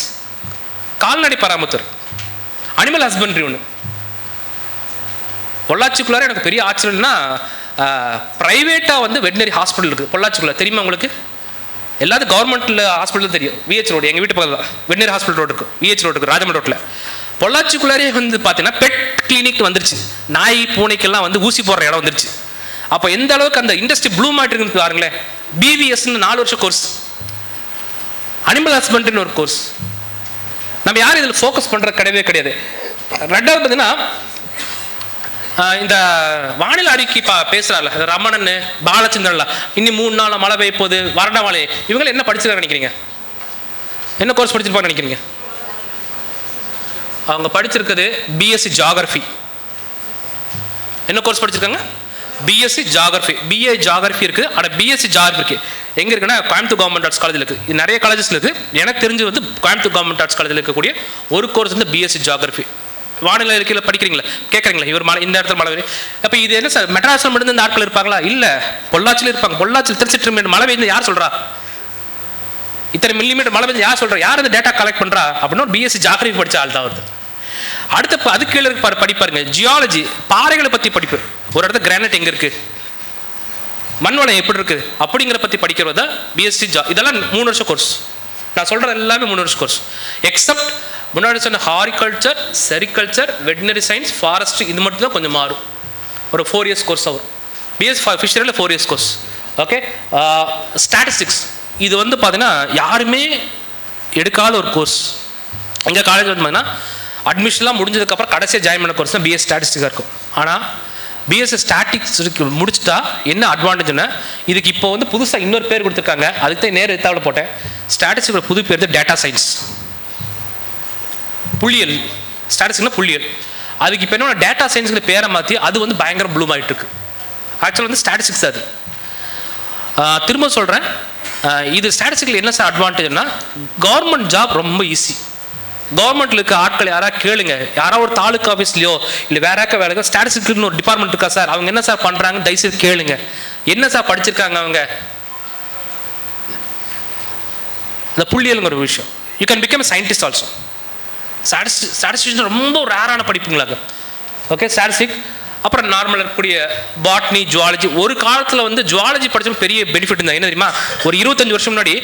கால்நடை பராமரித்தல், அனிமல் ஹஸ்பண்ட்ரி. ஒன்று பொள்ளாச்சிக்குள்ளார எனக்கு பெரிய ஆச்சரியம்னா ப்ரைவேட்டாக வந்து வெட்டினரி ஹாஸ்பிட்டல் இருக்குது பொள்ளாச்சிக்குள்ள. தெரியுமா உங்களுக்கு? எல்லாத்துக்கும் கவர்மெண்ட்டில் ஹாஸ்பிட்டல் தெரியும். விஹெச் ரோடு எங்கள் வீட்டு பக்கத்தில் வெட்டினரி ஹாஸ்பிட்டல் ரோடு இருக்குது, விஹெச் ரோடு இருக்குது, ராஜமன் ரோட்டில். பொள்ளாச்சிக்குள்ளாரே வந்து பார்த்தீங்கன்னா பெட் கிளினிக் வந்துருச்சு. நாய் பூனைக்கெல்லாம் வந்து ஊசி போடுற இடம் வந்துருச்சு. அப்போ எந்த அளவுக்கு அந்த இண்டஸ்ட்ரி ப்ளூம் ஆகிட்டு இருக்குன்னு பாருங்களேன். பிவிஎஸ்ன்னு 4 வருஷம் கோர்ஸ், அனிமல் ஹஸ்பண்ட்ரின்னு ஒரு கோர்ஸ். நம்ம யாரும் இதில் ஃபோக்கஸ் பண்ணுறது கிடையாது. ரெண்டாவது பார்த்தீங்கன்னா இந்த வானிலை அறிக்கை பேசுகிறாள் ரமணன் பாலச்சந்திரன்லாம், இன்னும் 3 நாள் மழை பெய்ய போகுது, வறண்ட மழை. இவங்க என்ன படிச்சிருக்காங்க நினைக்கிறீங்க? என்ன கோர்ஸ் படிச்சிருப்பாங்க நினைக்கிறீங்க? அவங்க படிச்சிருக்குது பிஎஸ்சி ஜியாகிரஃபி. என்ன கோர்ஸ் படிச்சிருக்காங்க? BSc geography. பிஏ ஜியாகிரஃபி இருக்குது, ஆனால் பிஎஸ்சி ஜியாகிரஃபி இருக்குது. எங்கே இருக்குன்னா கோயம்புத்தூர் கவர்மெண்ட் ஆர்ட்ஸ் காலேஜில் இருக்குது. இது நிறைய காலேஜஸில் இருக்குது. எனக்கு தெரிஞ்சு வந்து கோயம்புத்தூர் கவர்மெண்ட் ஆர்ட்ஸ் காலேஜில் இருக்கக்கூடிய ஒரு கோர்ஸ் வந்து பிஎஸ்சி ஜியாகிரஃபி. வானிலை இருக்கையில் படிக்கிறீங்களா, கேட்குறீங்களா இவர் மழை இந்த இடத்துல மழை பெய்யும். அப்போ இது என்ன சார் மெட்ராஸில் மட்டும் இந்த ஆட்கள் இருப்பாங்களா? இல்லை, பொள்ளாச்சியில் இருப்பாங்க. பொள்ளாச்சியில் 37 மழை பெய்யுது யார் சொல்கிறா? இத்தனை மில்லிமீட்டர் மழை பெய்யுது யார் சொல்கிறா? யார் இந்த டேட்டா கலெக்ட் பண்ணுறா அப்படின்னா பிஎஸ்சி ஜியாகிரஃபி படித்த ஆள் தான் வருது. அடுத்த அதுக்கு கீழே படிப்பாருங்க ஜியாலஜி, பாறைகளை பற்றி படிப்பு. ஒரு இடத்துல கிரானைட் எங்கே இருக்குது, மண்வளம் எப்படி இருக்குது அப்படிங்கிற பற்றி படிக்கிறது தான் பிஎஸ்சி இதெல்லாம் 3 வருஷம் கோர்ஸ். நான் சொல்கிறது எல்லாமே 3 வருஷம் கோர்ஸ். எக்ஸப்ட் முன்னாடி சொன்ன horticulture, sericulture, veterinary science, forestry, இது மட்டும் தான் கொஞ்சம் மாறும். ஒரு 4 இயர்ஸ் கோர்ஸ் வரும். பிஎஸ் ஃபிஷரியில் 4 இயர்ஸ் கோர்ஸ். ஓகே. ஸ்டாட்டிஸ்டிக்ஸ் இது வந்து பார்த்தீங்கன்னா யாருமே எடுக்காத ஒரு கோர்ஸ். எங்கள் காலேஜ் வந்து பார்த்தீங்கன்னா அட்மிஷன்லாம் முடிஞ்சதுக்கப்புறம் கடைசியாக ஜாயின் பண்ண கோர்ஸ் தான் பிஎஸ் ஸ்டாட்டிஸ்டிக்ஸாக இருக்கும். ஆனால் பிஎஸ்சி ஸ்டாட்டிஸ்டிக்ஸ் முடிச்சுட்டா என்ன அட்வான்டேஜ்னா, இதுக்கு இப்போ வந்து புதுசாக இன்னொரு பேர் கொடுத்துருக்காங்க. அதுக்கு தான் நேரம் எடுத்தாவில் போட்டேன். ஸ்டாட்டிஸ்டிக்ஸ் புது பேர் தான் டேட்டா சயின்ஸ், புள்ளியல். ஸ்டாட்டிஸ்டிக்ஸ்னா புள்ளியல். அதுக்கு இப்போ என்ன டேட்டா சயின்ஸுங்கிற பேரை மாற்றி அது வந்து பயங்கர ப்ளூம் ஆகிட்டு இருக்கு. ஆக்சுவலாக வந்து ஸ்டாட்டிஸ்டிக்ஸ் அது. திரும்ப சொல்கிறேன், இது ஸ்டாட்டிஸ்டிக்ஸில் என்ன சார் அட்வான்டேஜ்னா, கவர்மெண்ட் ஜாப் ரொம்ப ஈஸி. கவர்மெண்ட்டில் இருக்க ஆட்கள் யாராவது கேளுங்க, யாராவது ஒரு தாலுக்கா ஆஃபீஸ்லையோ இல்லை வேற யாருக்கா வேலை ஸ்டாட்டிஸ்டிக்ஸ்னு ஒரு டிபார்ட்மெண்ட் இருக்கா சார், அவங்க என்ன சார் பண்ணுறாங்க தயவுசெய்து கேளுங்க. என்ன சார் படிச்சிருக்காங்க அவங்க, இந்த புள்ளியலுங்கிற ஒரு விஷயம். You can become scientist also. Statistics ரொம்ப ரேரான படிப்புங்களாங்க. ஓகே. ஸ்டாட்டிஸ்டிக் அப்புறம் நார்மலாக இருக்கக்கூடிய பாட்னி, ஜுவாலஜி. ஒரு காலத்தில் வந்து ஜுவாலஜி படித்தவங்க பெரிய பெனிஃபிட் இருந்தாங்க. என்ன தெரியுமா, ஒரு 25 வருஷம் முன்னாடி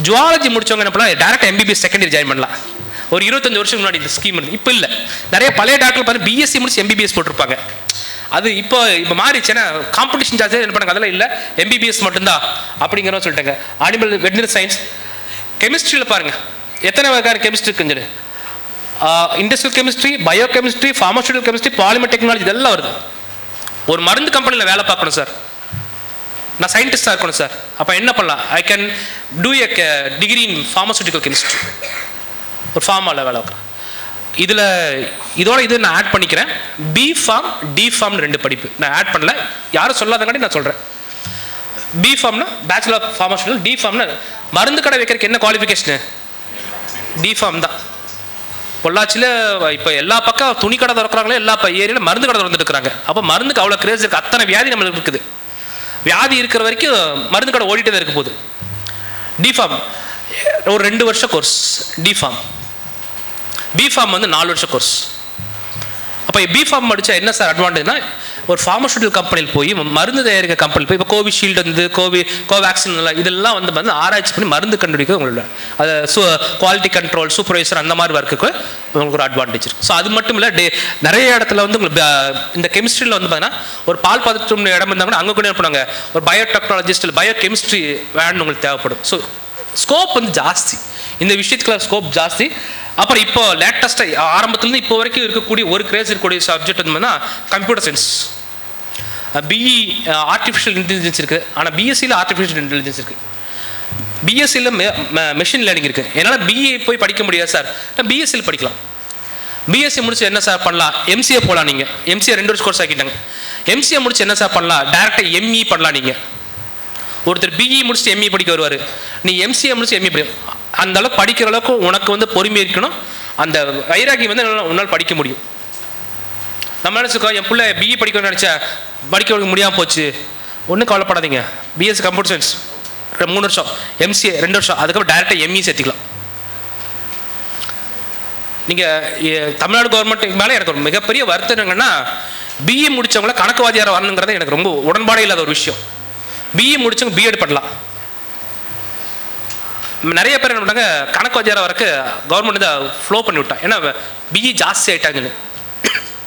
ஜுவாலஜி முடிச்சவங்க என்ன பண்ணலாம், direct MBBS second year join பண்ணலாம். ஒரு 25 வருஷம் முன்னாடி இந்த ஸ்கீம் இருந்து. இப்போ இல்லை, நிறைய பழைய டாக்டர் பார்த்து BSc முடிச்சு MBBS போட்டிருப்பாங்க. அது இப்போ மாறிச்சுன்னா காம்படிஷன் ஜாஸ்தியாக என்ன பண்ணாங்க, அதெல்லாம் இல்லை, MBBS மட்டும்தான் அப்படிங்கிற சொல்லிட்டாங்க. அனிமல் வெட்டினரி சயின்ஸ், கெமிஸ்ட்ரியில் பாருங்க எத்தனை வகையான கெமிஸ்ட்ரி இருக்குன்னு. Industrial chemistry, biochemistry, pharmaceutical chemistry, polymer technology, இதெல்லாம் வருது. ஒரு மருந்து கம்பெனியில் வேலை பார்க்கணும் சார், நான் சயின்டிஸ்டாக இருக்கணும் சார், அப்போ என்ன பண்ணலாம், I can do a degree in pharmaceutical chemistry, ஒரு ஃபார்மாவில் வேலை பார்க்குறேன். இதில் இதோட இது நான் ஆட் பண்ணிக்கிறேன். B.Pharm, D.Pharm 2 படிப்பு நான் ஆட் பண்ணல, யாரும் சொல்லாதங்காட்டி நான் சொல்கிறேன். B.Pharmனா பேச்சுலர் ஆஃப் ஃபார்மசூட்டிக்கல், D.Pharmனா மருந்து கடை வைக்கிறதுக்கு என்ன குவாலிஃபிகேஷனு, D.Pharm தான். பொள்ளாச்சியில் இப்போ எல்லா பக்கம் துணி கடை திறக்கிறாங்களே, எல்லா ஏரியாவில் மருந்து கடை திறந்துட்டு இருக்கிறாங்க. அப்போ மருந்துக்கு அவ்வளோ கிரேஸ் இருக்குது. அத்தனை வியாதி நம்மளுக்கு இருக்குது. வியாதி இருக்கிற வரைக்கும் மருந்து கடை ஓடிட்டே தான் இருக்க போகுது. D.Pharm ஒரு 2 வருஷம் கோர்ஸ் D.Pharm. B.Pharm வந்து 4 வருஷம் கோர்ஸ். அப்போ B.Pharm படித்தா என்ன சார் அட்வான்டேஜ்னா, ஒரு ஃபார்மசூட்டிக்கல் கம்பெனியில் போய் மருந்து தயாரிக்க கம்பெனியில் போய் இப்போ கோவிஷீல்டு வந்து கோவேக்சின் இதெல்லாம் வந்து ஆராய்ச்சி பண்ணி மருந்து கண்டுபிடிக்க உங்களோட அது குவாலிட்டி கண்ட்ரோல் சூப்பர்வைசர் அந்த மாதிரி ஒர்க்குக்கு உங்களுக்கு ஒரு அட்வான்டேஜ் இருக்குது. ஸோ அது மட்டும் இல்லை, நிறைய இடத்துல வந்து உங்களுக்கு இந்த கெமிஸ்ட்ரியில் வந்து பார்த்தீங்கன்னா ஒரு பால் பதற்றம் இடம் இருந்தால் கூட அங்கே கூட என்ன பண்ணுவாங்க, ஒரு பயோடெக்னாலஜிஸ்ட் இல்லை பயோ கெமிஸ்ட்ரி வேணும் உங்களுக்கு தேவைப்படும். ஸோ ஸ்கோப் வந்து ஜாஸ்தி, இந்த விஷயத்துக்குள்ள ஸ்கோப் ஜாஸ்தி. அப்புறம் இப்போ லேட்டஸ்ட்டாக ஆரம்பத்துலேருந்து இப்போ வரைக்கும் இருக்கக்கூடிய ஒரு கிரேஸ் இருக்கக்கூடிய சப்ஜெக்ட் வந்து computer science. BE artificial intelligence இருக்குது, ஆனால் BScயில் ஆர்டிஃபிஷியல் இன்டெலிஜென்ஸ் இருக்குது, BScயில் மெஷின் லேர்னிங் இருக்குது. என்னால் BE போய் படிக்க முடியாது சார், BScயில் படிக்கலாம். BSc முடிச்சு என்ன சார் பண்ணலாம், MCA போகலாம். நீங்கள் MCA 2 வருஷம் கோர்ஸ் ஆக்கிட்டாங்க. MCA முடிச்சு என்ன சார் பண்ணலாம், டேரெக்டாக ME பண்ணலாம். நீங்கள் ஒருத்தர் BE முடிச்சுட்டு ME படிக்க வருவார், நீ MCA முடிச்சு ME படி. அந்த அளவுக்கு படிக்கிற அளவுக்கு உனக்கு வந்து பொறுமை இருக்கணும், அந்த வைராகி வந்து உன்னால் படிக்க முடியும். நம்ம நினச்சிக்கோ, என் பிள்ளை BE படிக்கணும்னு நினச்சா படிக்க முடியாமல் போச்சு, ஒன்றும் கவலைப்படாதீங்க. BSc கம்ப்யூட்டர் சயின்ஸ் 3 வருஷம், MCA 2 வருஷம், அதுக்கப்புறம் டேரெக்டாக ME சேர்த்திக்கலாம். நீங்கள் தமிழ்நாடு கவர்மெண்ட்டுக்கு மேலே எனக்கு ஒரு மிகப்பெரிய வருத்தம் என்னங்கன்னா, BE முடித்தவங்கள கணக்குவாதியார் வரணுங்கிறது எனக்கு ரொம்ப உடன்பாடே இல்லாத ஒரு விஷயம். BE முடிச்சவங்க B.Ed பண்ணலாம். நிறைய பேர் என்ன பண்ணாங்க, கணக்குவாதியார் வரக்கு கவர்மெண்ட் இதை ஃப்ளோ பண்ணி விட்டான், ஏன்னா BE ஜாஸ்தி ஆகிட்டாங்கன்னு.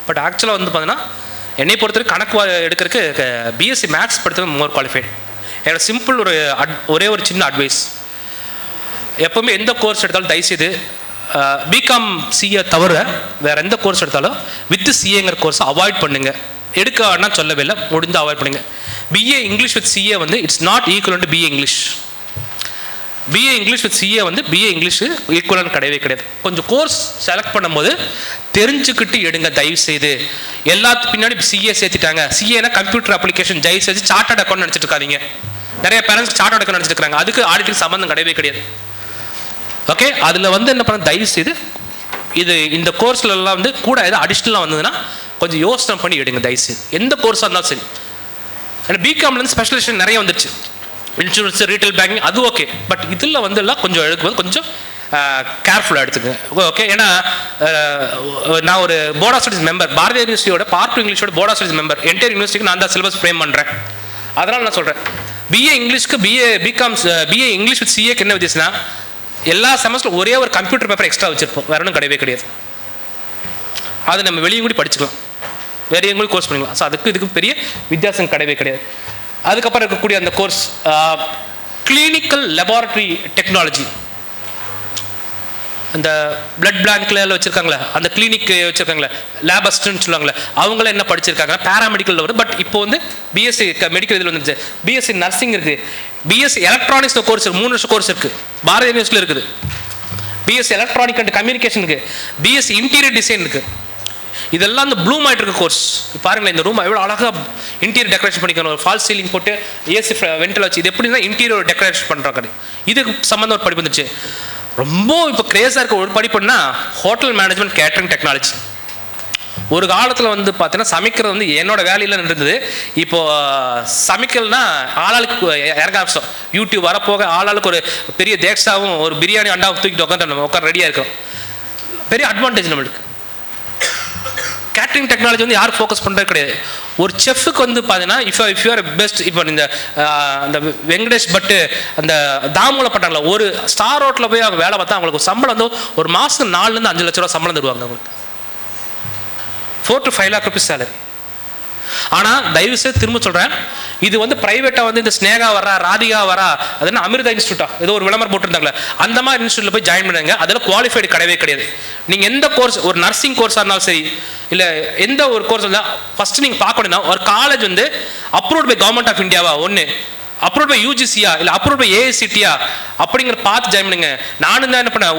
பட் ஆக்சுவலாக வந்து பார்த்தீங்கன்னா என்னை பொறுத்தவரைக்கும் கணக்கு எடுக்கிறதுக்கு BSc மேத்ஸ் படித்தது மோர் குவாலிஃபைட். என்னோட சிம்பிள் ஒரே ஒரு சின்ன அட்வைஸ், எப்போவுமே எந்த கோர்ஸ் எடுத்தாலும் தயவுசெய்து BCom CA தவிர வேறு எந்த கோர்ஸ் எடுத்தாலும் வித் CAங்கிற கோர்ஸை அவாய்ட் பண்ணுங்க. எடுக்கன்னா சொல்லவே இல்லை, முடிஞ்சு அவாய்ட் பண்ணுங்க. BA இங்கிலீஷ் வித் CA வந்து it's not equal to BA English. BA English with CA வந்து BA இங்கிலீஷ் ஈக்குவலான கிடையவே கிடையாது. கொஞ்சம் கோர்ஸ் செலக்ட் பண்ணும்போது தெரிஞ்சுக்கிட்டு எடுங்க தயவு செய்து. எல்லாத்துக்கு பின்னாடி CA சேர்த்துட்டாங்க, CAனா கம்ப்யூட்டர் அப்ளிகேஷன், தயவு செய்து சார்ட்டர்ட் அக்கௌண்ட் நினச்சிட்டு இருக்காதீங்க. நிறைய பேரண்ட்ஸ் சார்ட்டர்ட் அக்கௌண்ட் நினச்சிட்டு இருக்காங்க, அதுக்கு ஆடிட்டிங் சம்பந்தம் கிடையவே கிடையாது. ஓகே, அதில் வந்து என்ன பண்ண, தயவு செய்து இந்த கோர்ஸ்லாம் வந்து கூட எதாவது அடிஷ்னலாக வந்ததுன்னா கொஞ்சம் யோசனை பண்ணி எடுங்க தயவு செய்து, எந்த கோர்ஸாக இருந்தாலும் சரி. ஏன்னா BComலேருந்து ஸ்பெஷலைசேஷன் நிறைய வந்துருச்சு, இன்சூரன்ஸ், ரீட்டைல் பேங்கிங், அது ஓகே. பட் இதில் வந்து எல்லாம் கொஞ்சம் எடுக்கும்போது கொஞ்சம் கேர்ஃபுல்லாக எடுத்துக்கங்க. ஓகே, ஏன்னா நான் ஒரு board of studies member, Bharathiya யூனிவர்சிட்டியோட பார்ட் 2 இங்கிலீஷோட board of studies member. Entire யூனிவர்சிட்டிக்கு நான் தான் சிலபஸ் ஃப்ரேம் பண்ணுறேன். அதனால் நான் சொல்கிறேன், BA இங்கிலீஷ்க்கு BA இங்கிலீஷ் வித் CAக்கு என்ன வித்தியாசம்னா, எல்லா செமஸ்டரும் ஒரே ஒரு கம்ப்யூட்டர் பேப்பர் எக்ஸ்ட்ரா வச்சிருப்போம், வேற ஒன்றும் கிடையவே கிடையாது. அது நம்ம வெளியே கூட படிச்சுக்கலாம், வேற எங்கேயும் கோர்ஸ் பண்ணிக்கலாம். ஸோ இதுக்கு பெரிய வித்தியாசம் கிடையவே கிடையாது. அதுக்கப்புறம் இருக்கக்கூடிய அந்த கோர்ஸ் கிளினிக்கல் லெபார்டரி டெக்னாலஜி, அந்த பிளட் பேங்க்ல வச்சிருக்காங்களே, அந்த கிளினிக் வச்சிருக்காங்களே, லேப் அசிஸ்டன்ட் சொல்லுவாங்களே, அவங்கள என்ன படிச்சிருக்காங்க, பேராமெடிக்கல் வரும். பட் இப்போ வந்து BSc மெடிக்கல் இதில் வந்துருச்சு. BSc நர்சிங் இருக்குது, BSc எலக்ட்ரானிக்ஸ் கோர்ஸ் 3 வருஷம் கோர்ஸ் இருக்குது, பாரதிய யூனிவர்சிட்டியில் இருக்குது. BSc எலக்ட்ரானிக் அண்ட் கம்யூனிகேஷன் இருக்குது, BSc இன்டீரியர் டிசைன் இருக்குது. இதெல்லாம் அந்த ப்ளூம் ஆகிட்டு இருக்க கோர்ஸ். பாருங்களேன், இந்த ரூம் எவ்வளோ அழகாக இன்டீரியர் டெக்கரேஷன் பண்ணிக்கணும், ஒரு ஃபால்ஸ் சீலிங் போட்டு AC வென்டில் வச்சு, இது எப்படின்னா இன்டீரியர் டெக்கரேஷன் பண்ணுறாங்க. இதுக்கு சம்மந்தம் ஒரு படிப்பு வந்துச்சு. ரொம்ப இப்போ கிரேஸாக இருக்க ஒரு படிப்புன்னா ஹோட்டல் மேனேஜ்மெண்ட் கேட்டரிங் டெக்னாலஜி. ஒரு காலத்தில் வந்து பார்த்தீங்கன்னா சமைக்கிறது வந்து என்னோட வேலையில் இருந்தது. இப்போ சமைக்கல்னா ஆளாளுக்கு இறங்க ஆரம்பிச்சோம். யூடியூப் வரப்போக ஆளாளுக்கு ஒரு பெரிய தேக்ஸாவும் ஒரு பிரியாணி அண்டாவும் தூக்கிட்டு உட்காந்து ரெடியாக இருக்கும். பெரிய அட்வான்டேஜ் நம்மளுக்கு. கேட்டரிங் டெக்னாலஜி வந்து யாரும் ஃபோக்கஸ் பண்ணுறது கிடையாது. ஒரு செஃப்க்கு வந்து பார்த்தீங்கன்னா இஃப் யூஆர் பெஸ்ட், இப்போ இந்த வெங்கடேஷ் பட்டு அந்த தாமூல பட்டாங்களா, ஒரு ஸ்டார் ஹோட்டலில் போய் அவங்க வேலை பார்த்தா அவங்களுக்கு சம்பளம் வந்து ஒரு மாதம் 4 to 5 லட்ச ரூபா சம்பளம் தருவாங்க அவங்களுக்கு. 4 to 5 lakh rupees சேலரி. ஆனால் தயவுசெய்து திரும்ப சொல்கிறேன், இது வந்து ப்ரைவேட்டாக வந்து இந்த ஸ்னேகா வரா, ராதிகா வரா, அது என்ன அமிர்தா இன்ஸ்டியூட்டா ஏதோ ஒரு விளம்பரம் போட்டுருந்தாங்களே, அந்த மாதிரி இன்ஸ்டியூட்டில் போய் ஜாயின் பண்ணுங்க. அதில் குவாலிஃபைடு கிடையவே கிடையாது. நீங்கள் எந்த கோர்ஸ், ஒரு நர்சிங் கோர்ஸாக இருந்தாலும் சரி, இல்லை எந்த ஒரு கோர்ஸ் இருந்தால் ஃபஸ்ட்டு நீங்கள் பார்க்கணும்னா ஒரு காலேஜ் வந்து அப்ரூவ்ட் பை கவர்மெண்ட் ஆஃப் இந்தியாவா, ஒன்று அப்ரூவ்ட் பை யூஜிசியா, இல்லை அப்ரூவ்ட் பை ஏஐசிடியா அப்படிங்கிற பார்த்து ஜாயின் பண்ணுங்க. நானும் தான் என்ன பண்ணேன்,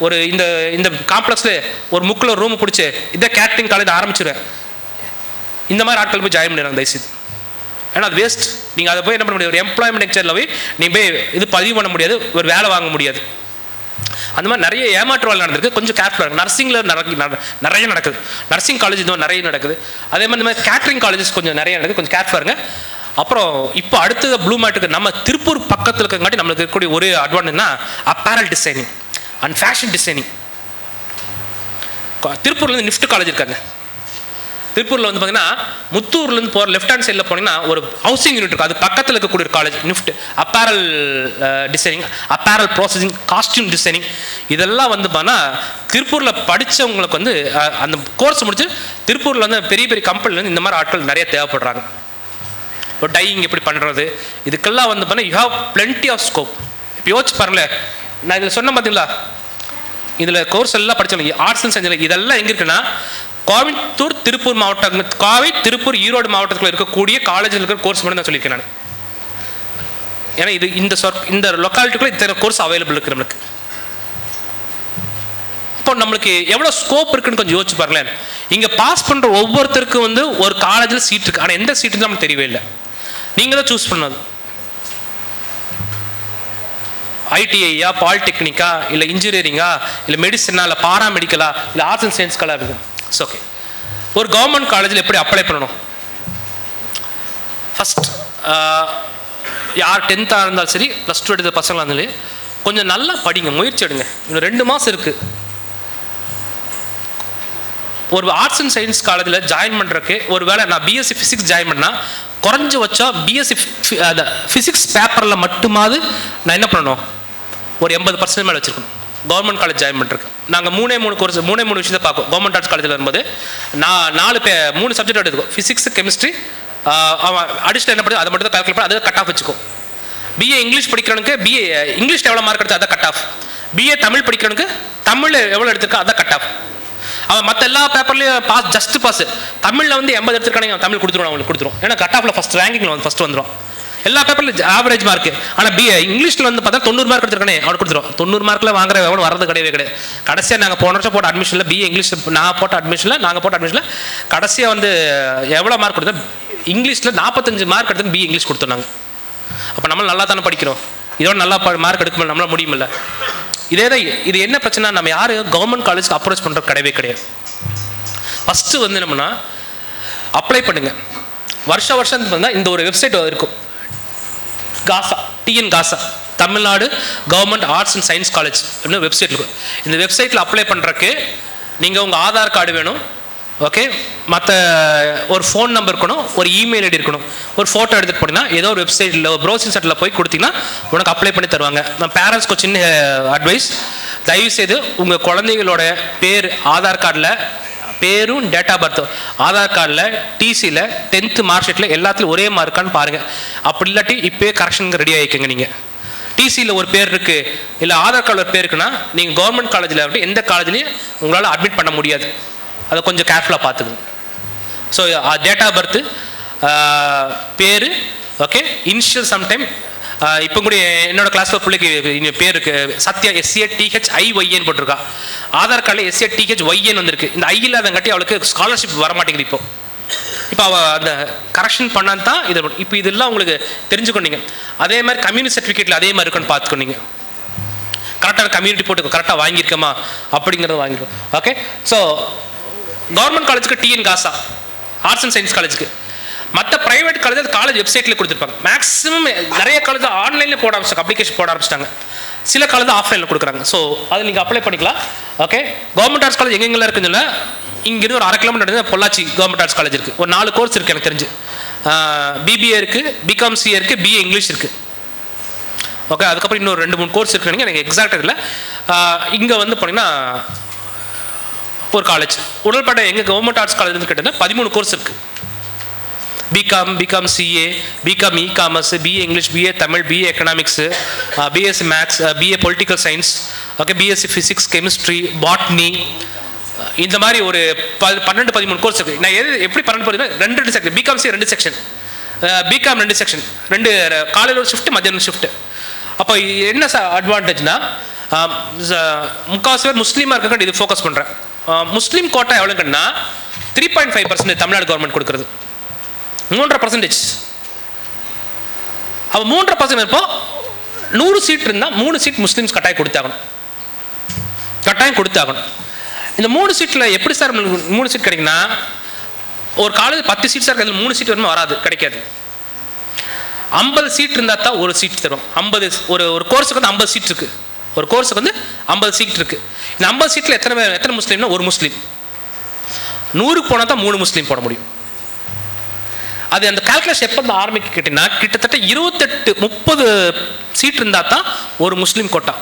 ஒரு இந்த காம்ப்ளெக்ஸில் ஒரு முக்கில் ஒரு ரூம் பிடிச்சி இதை கேட்டரிங் காலேஜ் ஆரம்பிச்சிடுவேன். இந்த மாதிரி ஆட்கள் போய் ஜாயின் பண்ணிடுறாங்க தயவுசெய்து. ஏன்னா அது வேஸ்ட். நீங்கள் அதை போய் என்ன பண்ண முடியாது, ஒரு எம்ப்ளாய்மெண்ட் எக்ஸ்சேஞ்சில் போய் நீங்கள் போய் இது பதிவு பண்ண முடியாது, ஒரு வேலை வாங்க முடியாது. அந்த மாதிரி நிறைய ஏமாற்று வேலை நடந்திருக்கு. கொஞ்சம் கேர்ஃபுல்லாக. நர்சிங்கில் நிறைய நடக்குது, நர்சிங் காலேஜ் இந்த மாதிரி நிறைய நடக்குது. அதே மாதிரி இந்த மாதிரி கேட்டரிங் காலேஜஸ் கொஞ்சம் நிறைய நடக்குது, கொஞ்சம் கேர்ஃபுல்லாக இருங்க. அப்புறம் இப்போ அடுத்தது ப்ளூ மேட்டுக்கு நம்ம திருப்பூர் பக்கத்தில் இருக்கங்காட்டி நம்மளுக்கு இருக்கக்கூடிய ஒரு அட்வான்டேஜ்னா apparel designing and fashion designing. திருப்பூர்லேருந்து நிஃப்ட் காலேஜ் இருக்காங்க. திருப்பூரில் வந்து பார்த்தீங்கன்னா முத்தூர்லேருந்து போகிற லெஃப்ட் ஹேண்ட் சைடில் போனீங்கன்னா ஒரு ஹவுசிங் யூனிட் இருக்குது. அது பக்கத்தில் இருக்கக்கூடிய ஒரு college NIFT. Apparel designing, apparel processing, costume designing, இதெல்லாம் வந்து பார்த்தா திருப்பூரில் படித்தவங்களுக்கு வந்து அந்த கோர்ஸ் முடிச்சு திருப்பூரில் வந்து பெரிய பெரிய கம்பெனிலேருந்து இந்த மாதிரி ஆட்கள் நிறைய தேவைப்படுறாங்க. இப்போ டையிங் எப்படி பண்ணுறது, இதுக்கெல்லாம் வந்து பார்த்தா you have plenty of scope. இப்போ யோசிச்சு பாருங்களேன், நான் இதில் சொன்னேன் பார்த்தீங்களா, இதில் கோர்ஸ் எல்லாம் படித்தவங்க ஆர்ட்ஸ் அண்ட் சயின்ஸில் இதெல்லாம் எங்கே இருக்குன்னா கோயம்புத்தூர், திருப்பூர் மாவட்டம், கோவை, திருப்பூர், ஈரோடு மாவட்டத்தில் இருக்கக்கூடிய காலேஜில் இருக்கிற கோர்ஸ் மட்டும் தான் சொல்லியிருக்கேன் நான். ஏன்னா இது இந்த லொக்காலிட்டிக்குள்ள இத்தனை கோர்ஸ் அவைலபிள் இருக்குது நம்மளுக்கு. இப்போ நம்மளுக்கு எவ்வளோ ஸ்கோப் இருக்குன்னு கொஞ்சம் யோசிச்சு பாருங்களேன். இங்கே பாஸ் பண்ணுற ஒவ்வொருத்தருக்கும் வந்து ஒரு காலேஜில் சீட் இருக்குது. ஆனால் எந்த சீட்டு நமக்கு தெரியவே இல்லை. நீங்கள் தான் சூஸ் பண்ணது. ஐடிஐயா, பாலிடெக்னிக்கா, இல்லை இன்ஜினியரிங்கா, இல்லை மெடிசனா, இல்லை பாராமெடிக்கலா, இல்லை ஆர்ட்ஸ் அண்ட் சயின்ஸ்கெல்லாம் இருக்குது. It's okay. ஒரு கவர்மெண்ட் காலேஜில் எப்படி அப்ளை பண்ணணும்? ஃபஸ்ட் யார் 10th இருந்தாலும் சரி, +2 எடுத்த பசங்களாக இருந்தாலும் கொஞ்சம் நல்லா படிங்க, முயற்சி எடுங்க. இன்னும் 2 மாதம் இருக்குது. ஒரு ஆர்ட்ஸ் அண்ட் சயின்ஸ் காலேஜில் ஜாயின் பண்ணுறதுக்கு ஒரு வேளை நான் பிஎஸ்சி ஃபிசிக்ஸ் ஜாயின் பண்ணால் குறைஞ்சி வச்சா பிஎஸ்சி ஃபிசிக்ஸ் பேப்பரில் மட்டுமாவது நான் என்ன பண்ணணும், ஒரு 80% மேலே வச்சுருக்கணும் கவர்மெண்ட் காலேஜ் ஜாயின் பண்ணுறதுக்கு. நாங்கள் 3 கோர்ஸ் 3 விஷயத்தை பார்ப்போம். கவர்மெண்ட் ஆர்ட்ஸ் காலேஜில் வரும்போது நான் 3 சப்ஜெக்ட் எடுத்துக்கோ. ஃபிசிக்ஸ், கெமிஸ்ட்ரி, அவன் அடிஷனல் என்ன பண்ணுறது அதை மட்டும் தான் கால்குலேட் பண்ணி அதை கட் ஆஃப் வச்சுக்கோ. பிஏ இங்கிலீஷ் படிக்கிறவனுக்கு பிஏ இங்கிலீஷில் எவ்வளோ மார்க் எடுத்து அதை கட் ஆஃப். பிஏ தமிழ் படிக்கிறவனுக்கு தமிழ் எவ்வளோ எடுத்துருக்கா அதை கட் ஆஃப். அவன் மற்ற எல்லா பேப்பர்லையும் பாஸ், ஜஸ்ட் பாஸ். தமிழில் வந்து 80 எடுத்துருக்கானே தமிழ் கொடுத்துருவோம், அவங்களுக்கு கொடுத்துரும். ஏன்னா கட் ஆஃபில் ஃபஸ்ட் ரேங்கிங்கில் வந்து ஃபஸ்ட் வந்துடும். எல்லா பேப்பரில் ஆவரேஜ் மார்க்கு. ஆனால் இங்கிலீஷில் வந்து பார்த்தா 90 மார்க் எடுத்துருக்கானே அவனுக்கு கொடுத்துரும். 90 மார்க்கில் வாங்குற எவ்வளோ வரது கிடையவே கிடையாது. கடைசியாக நாங்கள் போன வருஷம் போட்ட அட்மிஷனில் பிஏ இங்கிலீஷ் நாங்கள் போட்ட அட்மிஷனில் கடைசியாக வந்து எவ்வளோ மார்க் கொடுத்தோம், இங்கிலீஷில் 45 மார்க் எடுத்து பிஏ இங்கிலீஷ் கொடுத்தோம் நாங்கள். அப்போ நம்ம நல்லா தானே படிக்கிறோம், இதோட நல்லா மார்க் எடுக்க நம்மளால் முடியுமில்ல. இதே தான் இது என்ன பிரச்சனை, நம்ம யாரும் கவர்மெண்ட் காலேஜ்க்கு அப்ரோச் பண்ணுறது கிடையவே கிடையாது. ஃபஸ்ட்டு வந்து என்னன்னா அப்ளை பண்ணுங்க. வருஷம் வந்தால் இந்த ஒரு வெப்சைட் இருக்கும், GASA, TN GASA, Tamil Nadu government arts and science college அப்படின்னு வெப்சைட் இருக்கும். இந்த வெப்சைட்டில் அப்ளை பண்ணுறக்கு நீங்கள் உங்கள் ஆதார் கார்டு வேணும், ஓகே, மற்ற ஒரு ஃபோன் நம்பர் இருக்கணும், ஒரு இமெயில் ஐடி இருக்கணும், ஒரு ஃபோட்டோ எடுத்துகிட்டு போனீங்கன்னா ஏதோ ஒரு வெப்சைட்டில் ஒரு ப்ரௌசிங் சைட்டில் போய் கொடுத்தீங்கன்னா உனக்கு அப்ளை பண்ணி தருவாங்க. நான் பேரண்ட்ஸ்க்கு சின்ன அட்வைஸ், தயவுசெய்து உங்கள் குழந்தைகளோட பேர் ஆதார் கார்டில் பேரும் டேட் ஆஃப் பர்த், ஆதார் கார்டில், டிசியில், 10th மார்க் ஷீட்டில் எல்லாத்துலையும் ஒரே மார்க்கான்னு பாருங்கள். அப்படி இல்லாட்டி இப்போயே கரெக்ஷனுக்கு ரெடி ஆகிக்கோங்க. நீங்கள் டிசியில் ஒரு பேர் இருக்குது, இல்லை ஆதார் கார்டில் ஒரு பேர் இருக்குன்னா நீங்கள் கவர்மெண்ட் காலேஜில் எந்த காலேஜ்லையும் உங்களால் அட்மிட் பண்ண முடியாது. அதை கொஞ்சம் கேர்ஃபுல்லாக பார்த்துக்கணும். ஸோ டேட் ஆஃப் பர்த்து, பேர், ஓகே, இனிஷியல் சம்டைம். இப்போ கூட என்னோட கிளாஸில் பிள்ளைக்கு பேர் இருக்கு சத்யா, SATHIYN போட்டிருக்கா. ஆதார் கார்டில் SATHYN வந்திருக்கு. இந்த ஐ இல்லாதங்காட்டி அவளுக்கு ஸ்காலர்ஷிப் வர மாட்டேங்குது. இப்போ அவள் அந்த கரெக்ஷன் பண்ணால் தான் இது. இப்போ இதெல்லாம் உங்களுக்கு தெரிஞ்சுக்கொண்டீங்க. அதே மாதிரி கம்யூனிட்டி சர்டிஃபிகேட்டில் அதே மாதிரி இருக்குன்னு பார்த்துக்கொண்டீங்க. கரெக்டான கம்யூனிட்டி போட்டு கரெக்டாக வாங்கியிருக்கோமா அப்படிங்கிறத வாங்கிருக்கோம். ஓகே, ஸோ கவர்மெண்ட் காலேஜுக்கு TN Gaza, arts and science காலேஜுக்கு. மற்ற ப்ரைவேட் காலேஜ் அது காலேஜ் வெப்சைட்லேயே கொடுத்துருப்பாங்க. மேக்ஸிமம் நிறைய காலேஜ் ஆன்லைனில் போட ஆரம்பிச்சிட்டாங்க, அப்ளிகேஷன் போட ஆரம்பிச்சிட்டாங்க. சில காலேஜ் ஆஃப்லைனில் கொடுக்குறாங்க. ஸோ அது நீங்கள் அப்ளை பண்ணிக்கலாம். ஓகே, கவர்மெண்ட் ஆர்ட்ஸ் காலேஜ் எங்கெங்கெல்லாம் இருக்குன்னு சொல்ல இங்கிருந்து ஒரு 1/2 kilometre Pollachi government arts college இருக்குது. ஒரு 4 கோர்ஸ் இருக்குது எனக்கு தெரிஞ்சு. பிபிஏ இருக்குது, பிகாம் சிஏ இருக்குது, பிஏ இங்கிலீஷ் இருக்குது. ஓகே, அதுக்கப்புறம் இன்னொரு 2-3 கோர்ஸ் இருக்குன்னு எனக்கு எக்ஸாக்டாக இல்லை. இங்கே வந்து போனீங்கன்னா ஒரு காலேஜ் உடல்பட்ட எங்கள் கவர்மெண்ட் ஆர்ட்ஸ் காலேஜ் வந்து கேட்டீங்கன்னா 13 கோர்ஸ் இருக்குது. BCom CA, BCom e-commerce, BA English, BA Tamil, BA economics, BSc maths, BA political science, okay, BSc physics, chemistry, botany, இந்த மாதிரி ஒரு 12-13 கோர்ஸ் இருக்குது. நான் எப்படி 12 2 section, BCom C 2 section, BCom 2 section, 2 காலையில் ஒரு ஷிஃப்ட், மத்தியானம் ஷிஃப்ட். அப்போ என்ன அட்வான்டேஜ்னா முக்கால்வாசி பேர் முஸ்லீமாக இருக்க இது ஃபோக்கஸ் பண்ணுறேன். முஸ்லீம் கோட்டா எவ்வளோங்கன்னா 3.5% தமிழ்நாடு கவர்மெண்ட் கொடுக்குறது, 3.5%. அப்போ 3.5% இருப்போ 100 சீட் இருந்தால் 3 சீட் முஸ்லீம்ஸ் கட்டாயம் கொடுத்தாகணும். இந்த 3 சீட்டில் எப்படி சார் 3 சீட் கிடைக்குன்னா, ஒரு காலேஜ் 10 சீட் சார், அதில் 3 சீட் வருமா வராது, கிடைக்காது. 50 சீட் இருந்தால் தான் ஒரு சீட் தரும். 50 ஒரு கோர்ஸுக்கு வந்து 50 சீட் இருக்குது. ஒரு கோர்ஸுக்கு வந்து 50 சீட் இருக்குது. இந்த 50 சீட்டில் எத்தனை முஸ்லீம்னா ஒரு முஸ்லீம். 100க்கு போனால் தான் 3 முஸ்லீம் போட முடியும். அது அந்த கால்குலேஷன் எப்போ ஆரம்பிக்க கேட்டீங்கன்னா, கிட்டத்தட்ட 28-30 சீட் இருந்தால் தான் ஒரு முஸ்லீம் கோட்டா.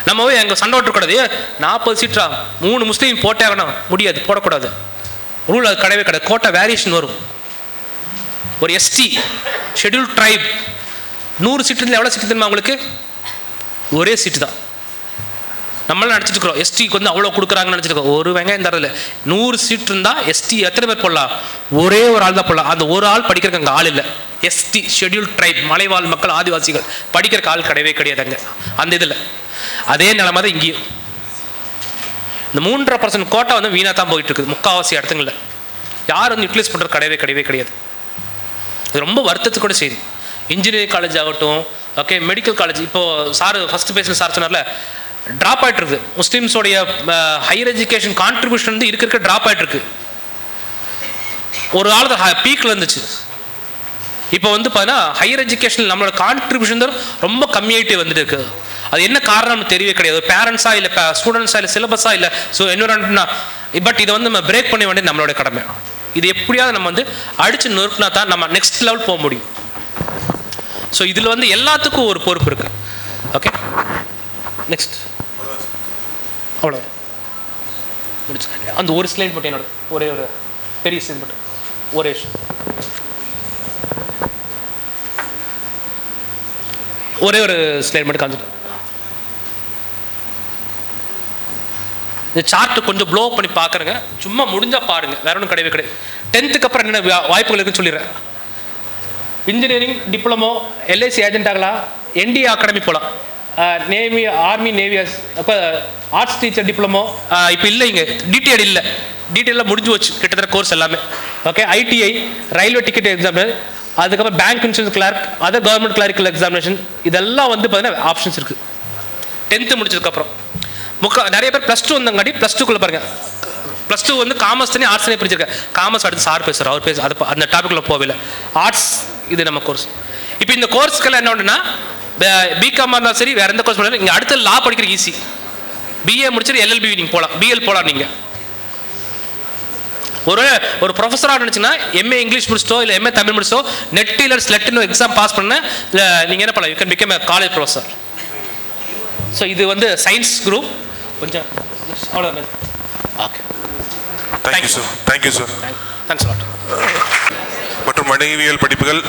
நம்ம போய் எங்கள் சண்டை ஓட்டக்கூடாது, 40 சீட்டா 3 முஸ்லீம் போட்டே ஆகணும், முடியாது, போடக்கூடாது. ரூல் அது கிடையவே கிடையாது. கோட்டா வேரியேஷன் வரும். ஒரு எஸ்டி ஷெட்யூல் ட்ரைப் 100 சீட் இருந்தால் எவ்வளோ சீட்டு தெரியுமா அவங்களுக்கு? ஒரே சீட்டு தான். நம்மளாம் நினச்சிட்டு இருக்கிறோம் எஸ்டிக்கு வந்து அவ்வளோ கொடுக்குறாங்கன்னு நினச்சிருக்கோம். ஒரு வெங்காயம் தரதில்ல. 100 சீட் இருந்தால் எஸ்டி எத்தனை பேர் போடலாம்? ஒரே ஒரு ஆள் தான் போடலாம். அந்த ஒரு ஆள் படிக்கிறதுக்கு அங்கே ஆள் இல்லை. எஸ்டி ஷெட்யூல் ட்ரைப், மலைவாழ் மக்கள், ஆதிவாசிகள் படிக்கிறதுக்கு ஆள் கிடையவே கிடையாதுங்க அந்த இதில். அதே நிலைமை தான் இங்கேயும். இந்த 3.5% கோட்டா வந்து வீணாக தான் போயிட்டு இருக்குது முக்கால்வாசி இடத்துங்களில். யார் வந்து யூட்டிலைஸ் பண்ணுறது கிடையவே கிடையாது. இது ரொம்ப வருத்தத்துக்கு கூட செய்யுது. இன்ஜினியரிங் காலேஜ் ஆகட்டும், ஓகே, மெடிக்கல் காலேஜ். இப்போது சார் ஃபஸ்ட்டு பேசுகிற சார் சொன்னார்ல, ட்ராப் ஆகிட்டு இருக்குது. முஸ்லீம்ஸோடைய ஹையர் எஜுகேஷன் கான்ட்ரிபியூஷன் வந்து இருக்க ட்ராப் ஆகிட்டு இருக்கு. ஒரு காலத்தில் பீக்கில் இருந்துச்சு. இப்போ வந்து பார்த்தீங்கன்னா ஹையர் எஜுகேஷன் நம்மளோட கான்ட்ரிபியூஷன் தான் ரொம்ப கம்மியாகிட்டே வந்துட்டு இருக்குது. அது என்ன காரணம்னு தெரியவே கிடையாது. பேரண்ட்ஸா இல்லை ஸ்டூடெண்ட்ஸா இல்லை சிலபஸா இல்லை என்விரான்மெண்ட்னா. பட் இதை வந்து நம்ம பிரேக் பண்ண வேண்டியது நம்மளோட கடமை. இது எப்படியாவது நம்ம வந்து அடிச்சு நொறுக்கினா தான் நம்ம நெக்ஸ்ட் லெவல் போக முடியும். ஸோ இதில் வந்து எல்லாத்துக்கும் ஒரு பொறுப்பு இருக்கு. ஓகே, நெக்ஸ்ட் அவ்வளோ முடிச்சு. அந்த ஒரு ஸ்லைட் மட்டும் என்னோட ஒரே ஒரு பெரிய ஸ்லைட் மட்டும் ஒரே ஒரு ஸ்லைட் மட்டும் காமிச்சிட்டு இந்த சார்ட்டு கொஞ்சம் ப்ளோ பண்ணி பார்க்குறேங்க. சும்மா முடிஞ்சால் பாருங்கள், வேற ஒன்றும் கிடையவே கிடையாது. 10th அப்புறம் என்ன வாய்ப்புகள் இருக்குன்னு சொல்லிடுறேன். இன்ஜினியரிங் டிப்ளமோ, எல்ஐசி ஏஜென்ட் ஆகலாம், என்டிஏ அகாடமி போகலாம், நேவி, ஆர்மி, நேவியர்ஸ், அப்போ ஆர்ட்ஸ் டீச்சர் டிப்ளமோ இப்போ இல்லை, இங்கே டிடிஎட் இல்லை, டிடிஎல்லாம் முடிஞ்சு வச்சு கிட்டத்தட்ட கோர்ஸ் எல்லாமே. Okay, ITI, railway ticket examination, அதுக்கப்புறம் bank insurance clerk, other government clerical examination, இதெல்லாம் வந்து பார்த்தீங்கன்னா ஆப்ஷன்ஸ் இருக்குது 10th முடிச்சதுக்கப்புறம். நிறைய பேர் +2 வந்தங்காட்டி +2க்குள்ளே பாருங்கள். +2 வந்து காமர்ஸ் தனி, ஆர்ட்ஸ் தனி பிரிச்சிருக்கேன். காமர்ஸ் அடுத்து சார் பேசுகிறார், அவர் பேச அது அந்த டாப்பிக்கில் போகவில்லை. ஆர்ட்ஸ் இது நம்ம கோர்ஸ். இப்போ இந்த கோர்ஸ்க்கெல்லாம் என்ன ஒன்றுனா, பிகாம் இருந்தாலும் சரி, வேறு எந்த கோர்ஸ் பண்ணாலும் இங்கே அடுத்து லா படிக்கிற ஈஸி. பிஏ முடிச்சுட்டு எல்எல்பி நீங்கள் போகலாம், பிஎல் போகலாம். நீங்கள் ஒரு ப்ரொஃபஸராக நினச்சிங்கன்னா எம்ஏ இங்கிலீஷ் முடிச்சிட்டோ இல்லை எம்ஏ தமிழ் முடிச்சிட்டோ நெட் இல்லை ஸ்லெட்னு எக்ஸாம் பாஸ் பண்ண நீங்கள் என்ன பண்ணலாம், you can become college professor. So இது வந்து சயின்ஸ் குரூப் கொஞ்சம் அவ்வளோ. Okay, thank you sir. Thank you sir. Thanks lot. மற்றும் வணிகவியல் படிப்புகள்